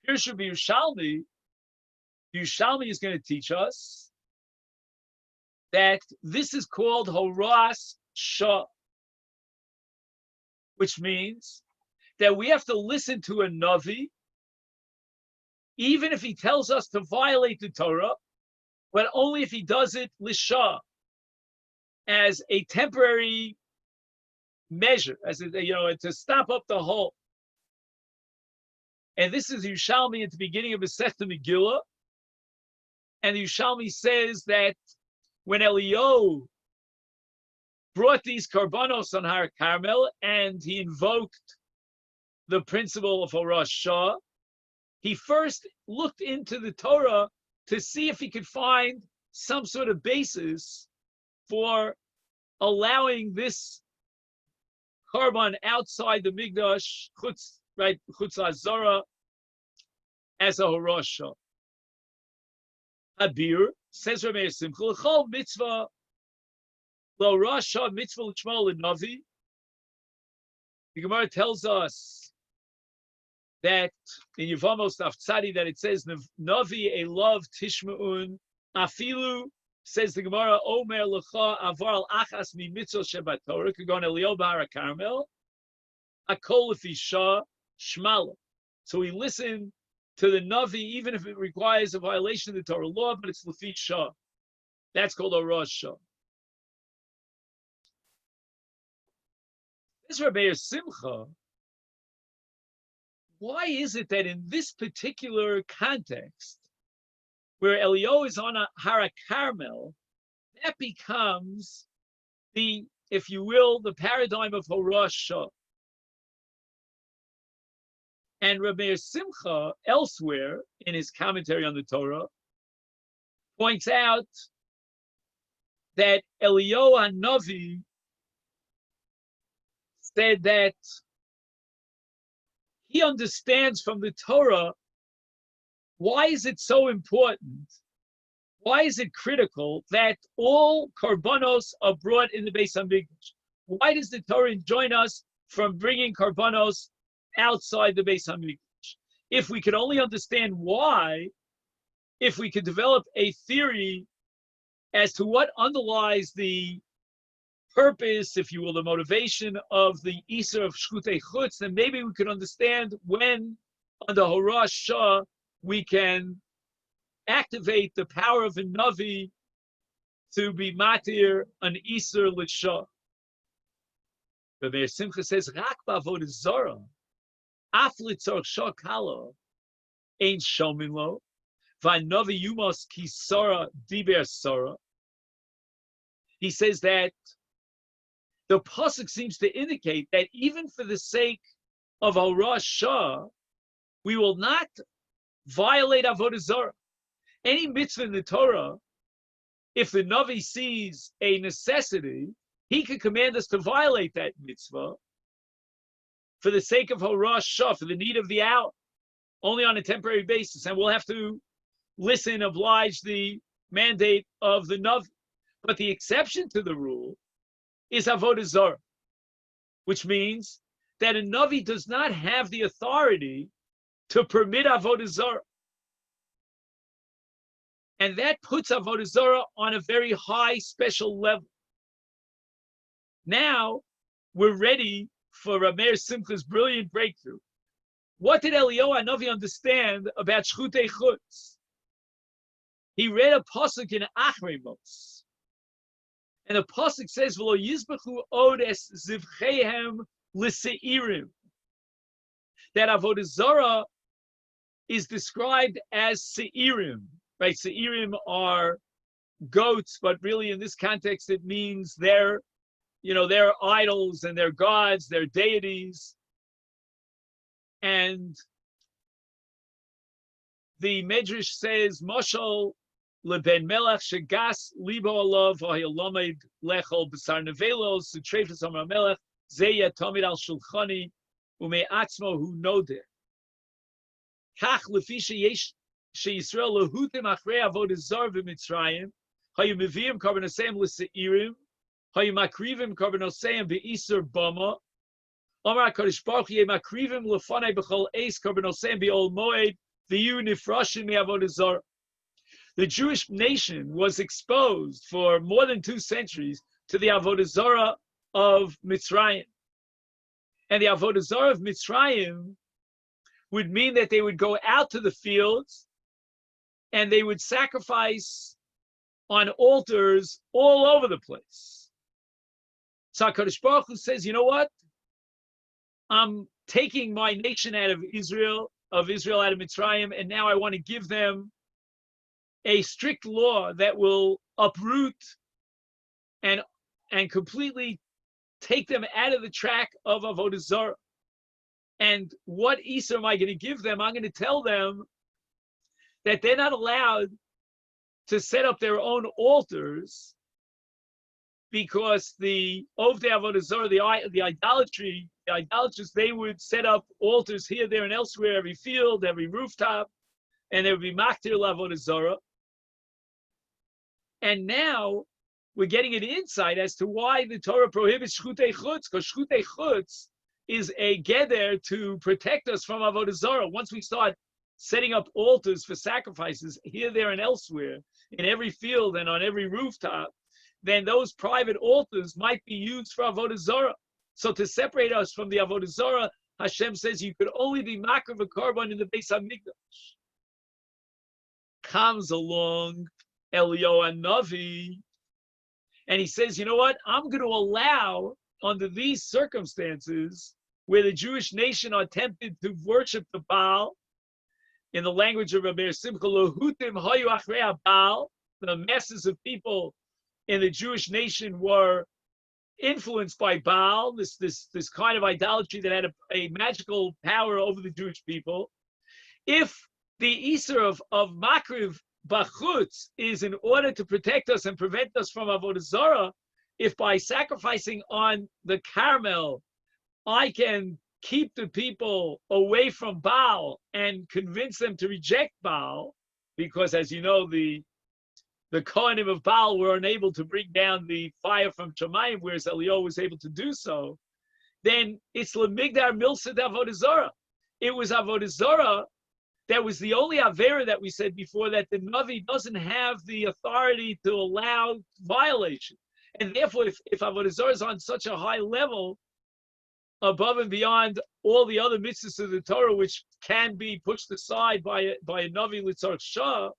Here should be Yerushalmi. Yerushalmi is going to teach us that this is called Horas Shah, which means that we have to listen to a Navi, even if he tells us to violate the Torah, but only if he does it Lishah, as a temporary measure, as a, to stop up the hole. And this is Yerushalmi at the beginning of Masechta Megillah. And Yerushalmi says that when Eliyahu brought these karbanos on Har Carmel, and he invoked the principle of Horosh Shah. He first looked into the Torah to see if he could find some sort of basis for allowing this karban outside the Migdash, chutz Hazara, as a Horosh Shah. Abir, says Rabbi Simcha, l'chol mitzvah, lo rasha mitzvah l'shmo l'navi. The Gemara tells us that in Yevamos Daf Tzadi that it says navi a love tishma'un afilu, says the Gemara omer l'cha avar al achas mi mitzvah shebat Torah kagon Eliyahu bar Carmel akol lefi shah shmala. So we listen to the navi even if it requires a violation of the Torah law, but it's lefi shah. That's called a rosh shah. This Rabbi Simcha, why is it that in this particular context, where Eliyahu is on a Har Carmel, that becomes the, if you will, the paradigm of Horosh Shah? And Rabbi Simcha, elsewhere in his commentary on the Torah, points out that Eliyahu HaNavi said that he understands from the Torah why is it so important, why is it critical that all karbanos are brought in the Beis HaMikdash? Why does the Torah enjoin us from bringing karbanos outside the Beis HaMikdash? If we could only understand why, if we could develop a theory as to what underlies the purpose, if you will, the motivation of the Isser of Shchutei Chutz, then maybe we could understand when, under Horosh Shah, we can activate the power of a Navi to be matir an Isser l'Shah. But Meir Simcha says, Rak ba'avodah zara, af litzorach Shah kala, ein shomin lo, v'anavi yumos ki sara diber sara. He says that the pasuk seems to indicate that even for the sake of Horosh Shah, we will not violate avodah zarah. Any mitzvah in the Torah, if the Navi sees a necessity, he could command us to violate that mitzvah for the sake of Horosh Shah, for the need of the hour, only on a temporary basis. And we'll have to listen, oblige the mandate of the Navi. But the exception to the rule is avodah zarah, which means that a Navi does not have the authority to permit avodah zarah. And that puts avodah zarah on a very high special level. Now, we're ready for Rameir Simcha's brilliant breakthrough. What did Eliyahu HaNavi understand about Shchutei Chutz? He read a pasuk in Achremos. And the pasuk says, "V'lo yizbechu od es zivchehem l'seirim." That avodah zarah is described as seirim. Right? Seirim are goats, but really in this context it means they're idols and they're gods, they're deities. And the Medrash says, "Moshel leben melech shegas libo alav v'hayalamed lechol b'sar nevelos sutrefes amar melech zeya tamid al shulchani ume'atzmo hu nodeh kach lefi sheYisrael lehutim achrei avodah zarah v'mitzrayim hayu meviim karbonoseim l'seirim hayu makrivim karbonoseim be'isur bama amar HaKadosh Baruch Hu makrivim lefanei b'chol eis karbonoseim be'ol moed v'yu nifrashim me'avodah zarah." The Jewish nation was exposed for more than 2 centuries to the avodah zarah of Mitzrayim. And the avodah zarah of Mitzrayim would mean that they would go out to the fields and they would sacrifice on altars all over the place. So HaKadosh Baruch Hu says, you know what? I'm taking my nation out of Israel out of Mitzrayim, and now I want to give them a strict law that will uproot and and completely take them out of the track of Avodah Zarah. And what Isur am I going to give them? I'm going to tell them that they're not allowed to set up their own altars, because the Ovdei Avodah Zarah, the idolaters, they would set up altars here, there, and elsewhere, every field, every rooftop, and there would be Maktir Avodah Zarah. And now we're getting an insight as to why the Torah prohibits Shchutei Chutz, because Shchutei Chutz is a geder to protect us from Avodah Zarah. Once we start setting up altars for sacrifices here, there, and elsewhere, in every field and on every rooftop, then those private altars might be used for Avodah Zarah. So to separate us from the Avodah Zarah, Hashem says you could only be makriv a korban in the Beis Hamikdash. Comes along Eliyahu Navi, and he says, you know what? I'm going to allow, under these circumstances, where the Jewish nation are tempted to worship the Baal, in the language of Rabbi Simcha, Lohutim hayu achrei Baal, the masses of people in the Jewish nation were influenced by Baal, this kind of idolatry that had a magical power over the Jewish people. If the Isur of Makriv Bachutz is in order to protect us and prevent us from Avodah Zarah, if by sacrificing on the Carmel, I can keep the people away from Baal and convince them to reject Baal, because as you know, the Kohanim of Baal were unable to bring down the fire from Shemayim, whereas Eliyahu was able to do so, then it's Lemigdar Milsad Avodah Zarah. It was Avodah Zarah that was the only Avera that we said before that the Navi doesn't have the authority to allow violation. And therefore, if Avodah Zarah is on such a high level, above and beyond all the other mitzvahs of the Torah, which can be pushed aside by a Navi Litzarch Shah,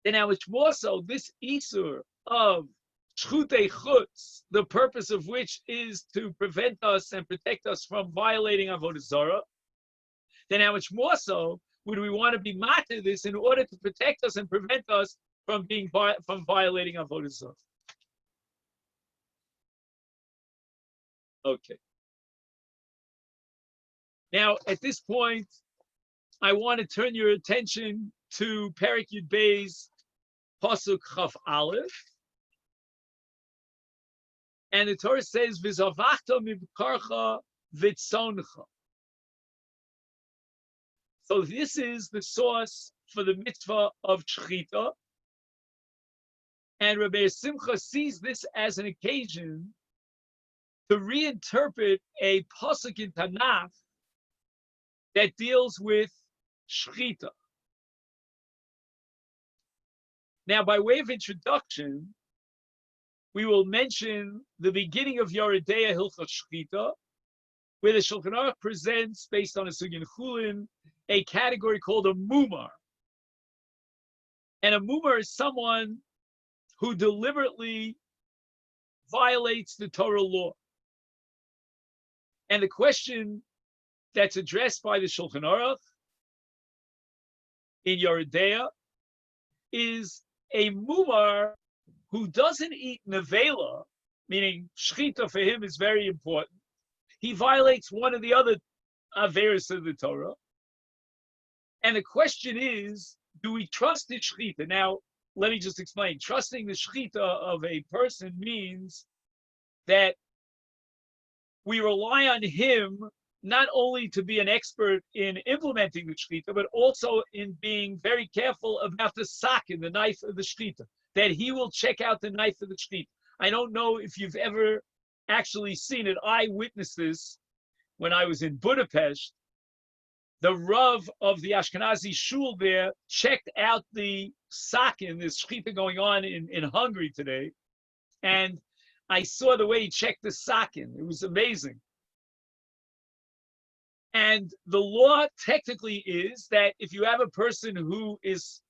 then how much more so this Isur of Shchutei Chutz, the purpose of which is to prevent us and protect us from violating Avodah Zarah, then how much more so would we want to be matter this in order to protect us and prevent us from violating Avodah Zarah? Okay. Now, at this point, I want to turn your attention to Perek Yud Beis, Pasuk Chaf Aleph. And the Torah says, V'zavachta mibkarcha v'tzoncha. So this is the source for the mitzvah of Shechita. And Rabbi Simcha sees this as an occasion to reinterpret a pasuk in Tanakh that deals with Shechita. Now, by way of introduction, we will mention the beginning of Yoredeya Hilchot Shechita, where the Shulchan Aruch presents, based on a Sugin Chulin, a category called a mumar. And a mumar is someone who deliberately violates the Torah law. And the question that's addressed by the Shulchan Aruch in Yoredeya is a mumar who doesn't eat nevela, meaning shechita for him is very important. He violates one of the other averos of the Torah. And the question is, do we trust the shechita? Now, let me just explain. Trusting the shechita of a person means that we rely on him not only to be an expert in implementing the shechita, but also in being very careful about the sakin, the knife of the shechita, that he will check out the knife of the shechita. I don't know if you've ever actually seen it. I witnessed this when I was in Budapest. The Rav of the Ashkenazi shul there checked out the sakin, the shechita going on in Hungary today, and I saw the way he checked the sakin. It was amazing. And the law technically is that if you have a person who is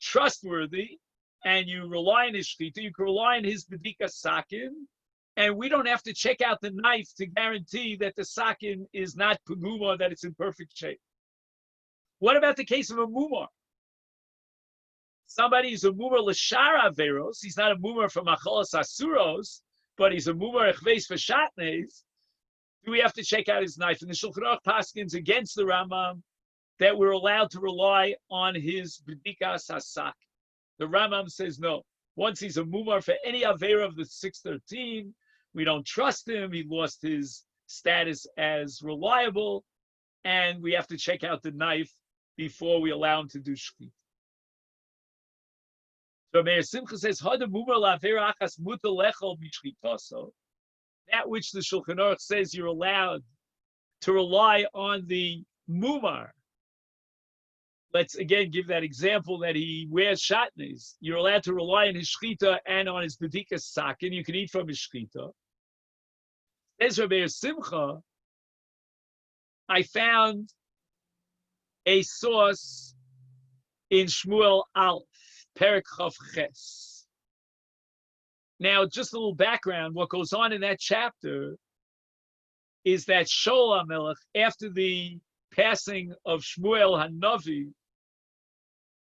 trustworthy and you rely on his shechita, you can rely on his bedika sakin, and we don't have to check out the knife to guarantee that the sakin is not puguma, that it's in perfect shape. What about the case of a mumar? somebody who's a mumar l'shara averos, he's not a mumar for macholas asuros, but he's a mumar echveis for shatnes, do we have to check out his knife? And the Shulchan Aruch paskins against the Rambam that we're allowed to rely on his b'dikas hasak. The Rambam says no. Once he's a mumar for any avera of the 613, we don't trust him. He lost his status as reliable, and we have to check out the knife before we allow him to do shchit. So Meir Simcha says, "Hada mumar la'avera achas muta lechol mishchitaso." That which the Shulchan Aruch says you're allowed to rely on the mumar. Let's again give that example that he wears shatnez. You're allowed to rely on his shchita and on his bedikas sakin. You can eat from his shchita. Says Rabbi Simcha, I found a source in Shmuel Aleph, Perek Chav Ches. Now, just a little background, what goes on in that chapter is that Shaul HaMelech, after the passing of Shmuel HaNavi,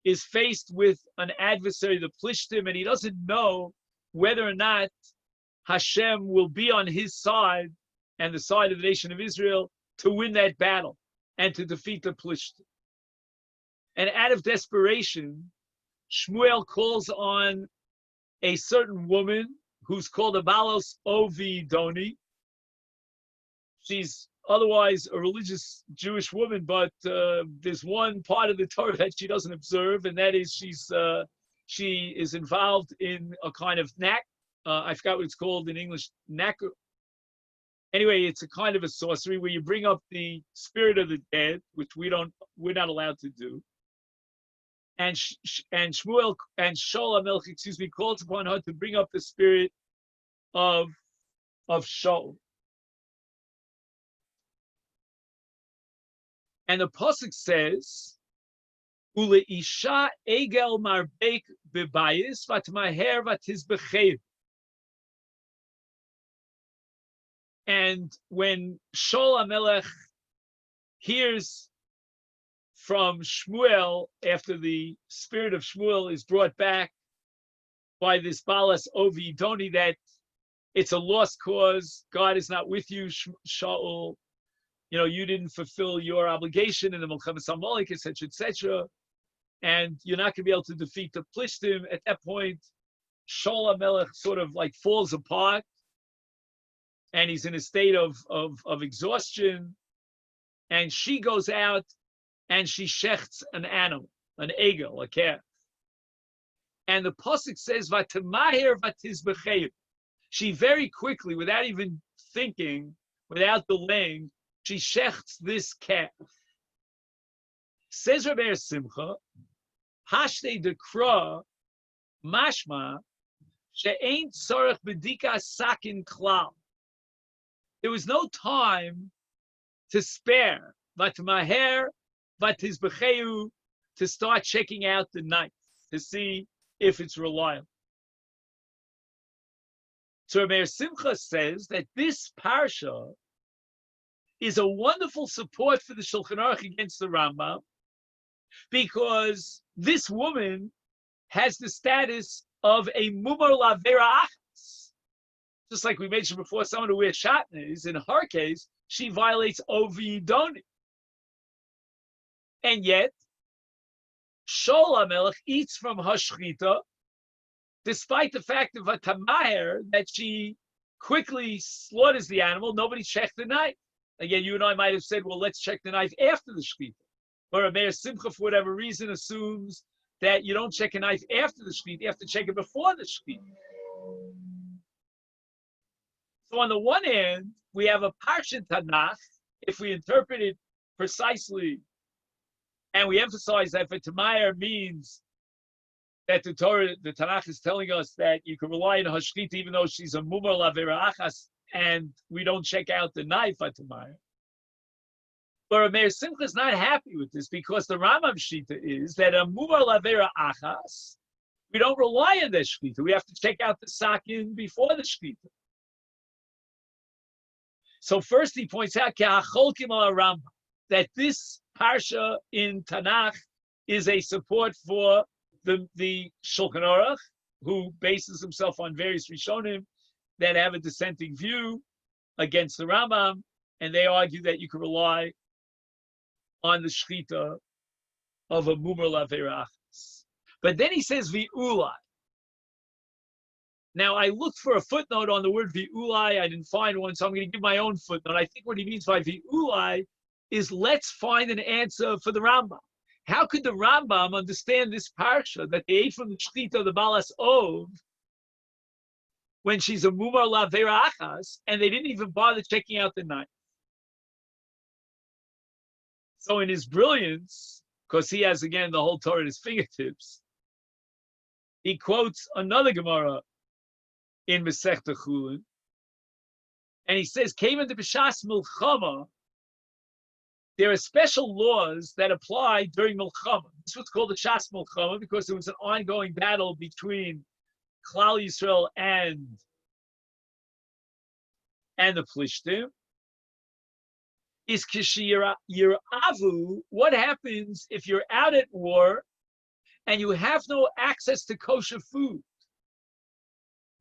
is faced with an adversary, the Plishtim, and he doesn't know whether or not Hashem will be on his side and the side of the nation of Israel to win that battle and to defeat the Plishtim. And out of desperation, Shmuel calls on a certain woman who's called a Balos Ovi Doni. She's otherwise a religious Jewish woman, but there's one part of the Torah that she doesn't observe, and that is she is involved in a kind of I forgot what it's called in English, Anyway, it's a kind of a sorcery where you bring up the spirit of the dead, which we're not allowed to do. And Shmuel and Shaul HaMelech, calls upon her to bring up the spirit of Shaul. And the pasuk says, "Ule isha egel marbek bebayis vatmaher vatizbechev." And when Shaul HaMelech hears from Shmuel, after the spirit of Shmuel is brought back by this Balas Ovi Doni, that it's a lost cause, God is not with you, Shaul, you didn't fulfill your obligation in the Milchemes HaMolek, etc., and you're not going to be able to defeat the Plishtim. At that point, Shaul HaMelech sort of like falls apart, and he's in a state of exhaustion, and she goes out and she shechts an animal, an egel, a calf. And the pasuk says, "Vatemaher vatizbechev." She very quickly, without even thinking, without delaying, she shechts this calf. Says Rabbi Simcha, "Hashte dekra mashma she'ain tzorech b'dika sakin klal." There was no time to spare. Vatemaher vatizbechev, to start checking out the knife to see if it's reliable. So Rabbi Simcha says that this parsha is a wonderful support for the Shulchan Aruch against the Rambam, because this woman has the status of a mumar lavera achas. Just like we mentioned before, someone who wears shatnez, in her case, she violates Ovi Doni. And yet, Shaul HaMelech eats from Hashchita, despite the fact of a tamaher that she quickly slaughters the animal. Nobody checked the knife. Again, you and I might have said, well, let's check the knife after the shchita. But Meir Simcha, for whatever reason, assumes that you don't check a knife after the shchita, you have to check it before the shchita. So on the one hand, we have a Parshat Tanakh, if we interpret it precisely, and we emphasize that for Tamayer means that the Tanakh is telling us that you can rely on Hashchita even though she's a mumar lavera achas, and we don't check out the knife at Tamayer. But Meir Simcha is not happy with this, because the Rambam Shita is that a mumar lavera achas, we don't rely on the shchita. We have to check out the sakin before the shchita. So first he points out that this parsha in Tanakh is a support for the Shulchan Aruch, who bases himself on various Rishonim that have a dissenting view against the Rambam, and they argue that you can rely on the shchita of a mumar laverachas. But then he says vi'ulai. Now I looked for a footnote on the word vi'ulai. I didn't find one, so I'm going to give my own footnote. I think what he means by vi'ulai is let's find an answer for the Rambam. How could the Rambam understand this parsha that they ate from the shchita of the balas ov when she's a mumar laverachas, and they didn't even bother checking out the knife? So in his brilliance, because he has, again, the whole Torah at his fingertips, he quotes another Gemara in Meshech Chulin, and he says, Kevan de B'shas Milchama, there are special laws that apply during Milchama. This was called the Shas Milchama because there was an ongoing battle between Klal Yisrael and the Plishtim. Is Yiravu, what happens if you're out at war and you have no access to kosher food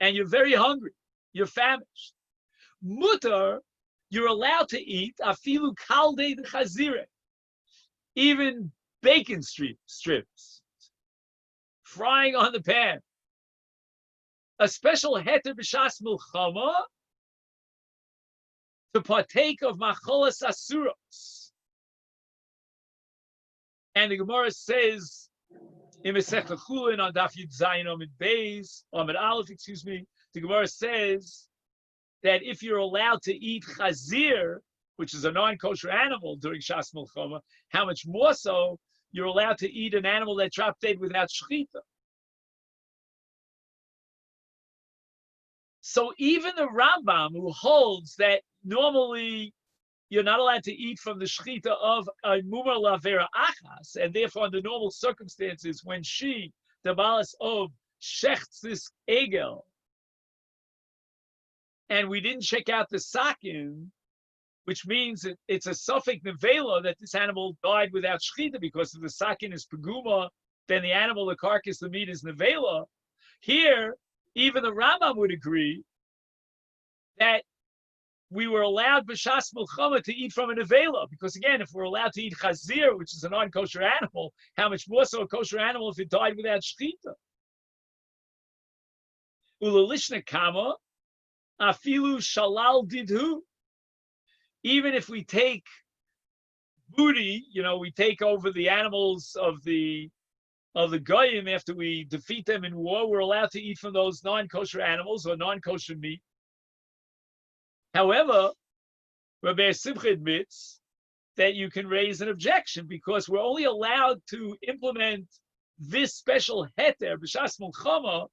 and you're very hungry, you're famished? Mutar, you're allowed to eat afilu kalde chazire, even bacon strips, frying on the pan. A special heter b'shas milchama to partake of macholas asuros. And the Gemara says in Meshech Chulin on Daf Yud Zayin Amid Beis, Amid Aleph, the Gemara says that if you're allowed to eat chazir, which is a non-kosher animal during Shas Milchama, how much more so you're allowed to eat an animal that dropped dead without shechita. So even the Rambam, who holds that normally you're not allowed to eat from the shechita of a mumar lavera achas, and therefore under normal circumstances, when she, the balas of, shechts this egel, and we didn't check out the sakin, which means it's a suffix nevela that this animal died without shechita, because if the sakin is peguma, then the animal, the carcass, the meat is nevela. Here, even the Rambam would agree that we were allowed b'shas milchama to eat from a nevela, because again, if we're allowed to eat chazir, which is a non-kosher animal, how much more so a kosher animal if it died without shechita? Ulalishna kama afilu shalal didhu. Even if we take booty, we take over the animals of the goyim after we defeat them in war, we're allowed to eat from those non-kosher animals or non-kosher meat. However, Rabbi Simcha admits that you can raise an objection because we're only allowed to implement this special heter, b'shas milchama,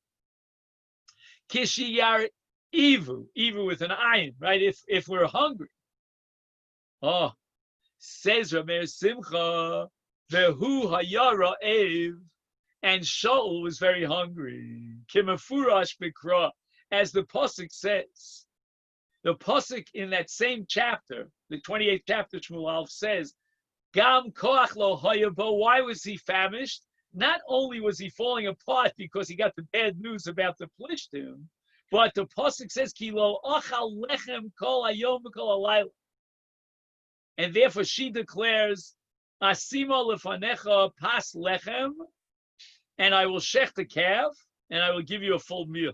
kishiyar ivu with an ayin, right? If we're hungry. Oh, says Rabbi Simcha, vehu hayara ev, and Shaul was very hungry. Kimafurash bikra, as the pasuk says. The pasuk in that same chapter, the 28th chapter, Shmuel Aleph says, Gam koach lo hayabo. Why was he famished? Not only was he falling apart because he got the bad news about the Plishtim, but the pasuk says, Ki lo achal lechem kol hayom v'kol halayla. And therefore she declares, Asima lefanecha pas lechem, and I will shech the calf, and I will give you a full meal.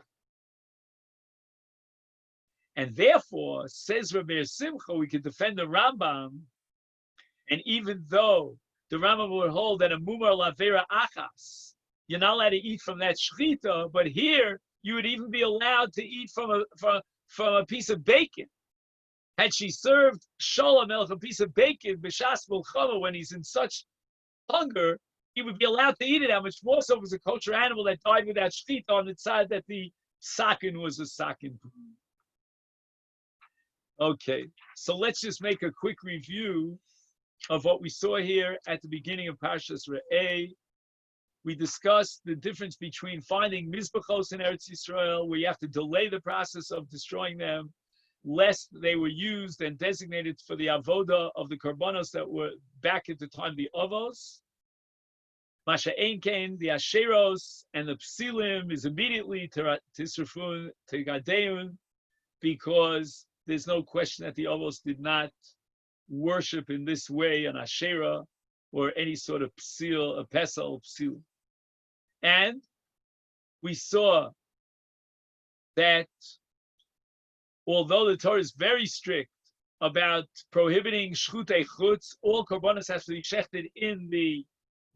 And therefore, says Rabbi Simcha, we can defend the Rambam, and even though the Rambam would hold that a mumar lavera achas, you're not allowed to eat from that shechita, but here you would even be allowed to eat from a piece of bacon. Had she served Shalom Melech a piece of bacon, b'shas milchama, when he's in such hunger, he would be allowed to eat it. How much more so was a kosher animal that died without shechita on the side that the sakin was a sakin. Okay, so let's just make a quick review of what we saw here at the beginning of Parshas Re'eh. We discussed the difference between finding mizbachos in Eretz Yisrael, where you have to delay the process of destroying them, lest they were used and designated for the avoda of the korbanos that were back at the time of the avos, Masha Einkein, the Asheros and the Psilim is immediately Tisrafun Tegadeun, because there's no question that the Avos did not worship in this way an Asherah or any sort of Psil, a Pesel Psil. And we saw that although the Torah is very strict about prohibiting Shchutei Chutz, all Korbanos has to be shechted in the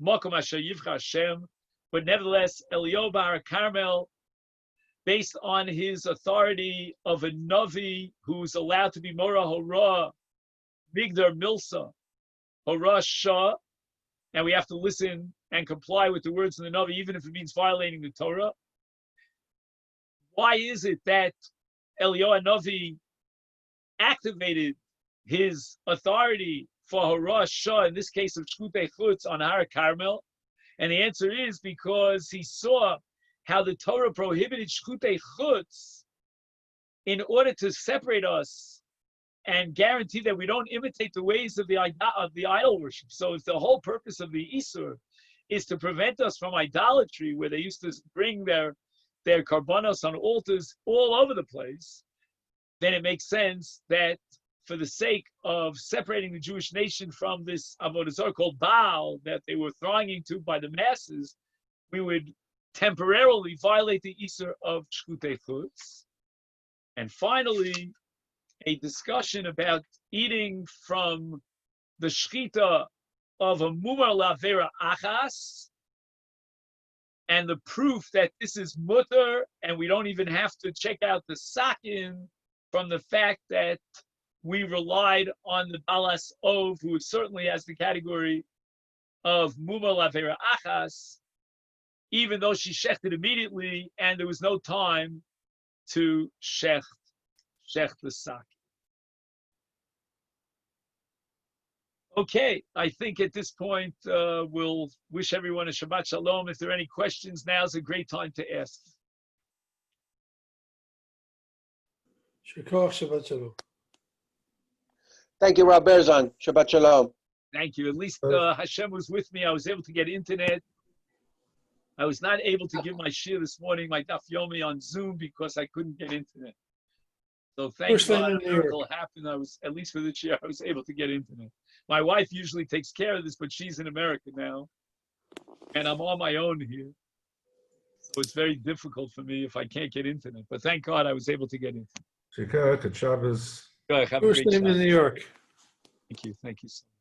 Makom Asher Yivcha Hashem, but nevertheless, Eliyahu Bar Carmel, based on his authority of a Navi who's allowed to be Mora Hora, Migdar Milsa, Hora Shah, and we have to listen and comply with the words of the Navi, even if it means violating the Torah. Why is it that Eliyahu Navi activated his authority for Hora Shah, in this case of Shchutei Chutz, on Har Carmel? And the answer is because he saw how the Torah prohibited Shchutei Chutz in order to separate us and guarantee that we don't imitate the ways of the idol worship. So if the whole purpose of the Isur is to prevent us from idolatry, where they used to bring their karbanos on altars all over the place, then it makes sense that for the sake of separating the Jewish nation from this avodah zarah called Baal that they were thronging to by the masses, we would temporarily violate the Isur of Shchutei Chutz. And finally, a discussion about eating from the shchita of a mumar lavera achas, and the proof that this is mutter, and we don't even have to check out the sakin from the fact that we relied on the balas ov, who certainly has the category of mumar lavera achas, even though she shechted immediately and there was no time to shech the sakin. Okay, I think at this point we'll wish everyone a Shabbat Shalom. If there are any questions, now's a great time to ask. Shabbat Shalom. Thank you, Rav Berzon. Shabbat Shalom. Thank you. At least Hashem was with me. I was able to get internet. I was not able to give my shir this morning, my daf yomi, on Zoom because I couldn't get internet. So thank God a miracle happened. I was, at least for this year, I was able to get internet. My wife usually takes care of this, but she's in America now. And I'm on my own here. So it's very difficult for me if I can't get internet. But thank God I was able to get internet. Shikha, Shabbos. Have a great First name in New York. Thank you. Thank you so much.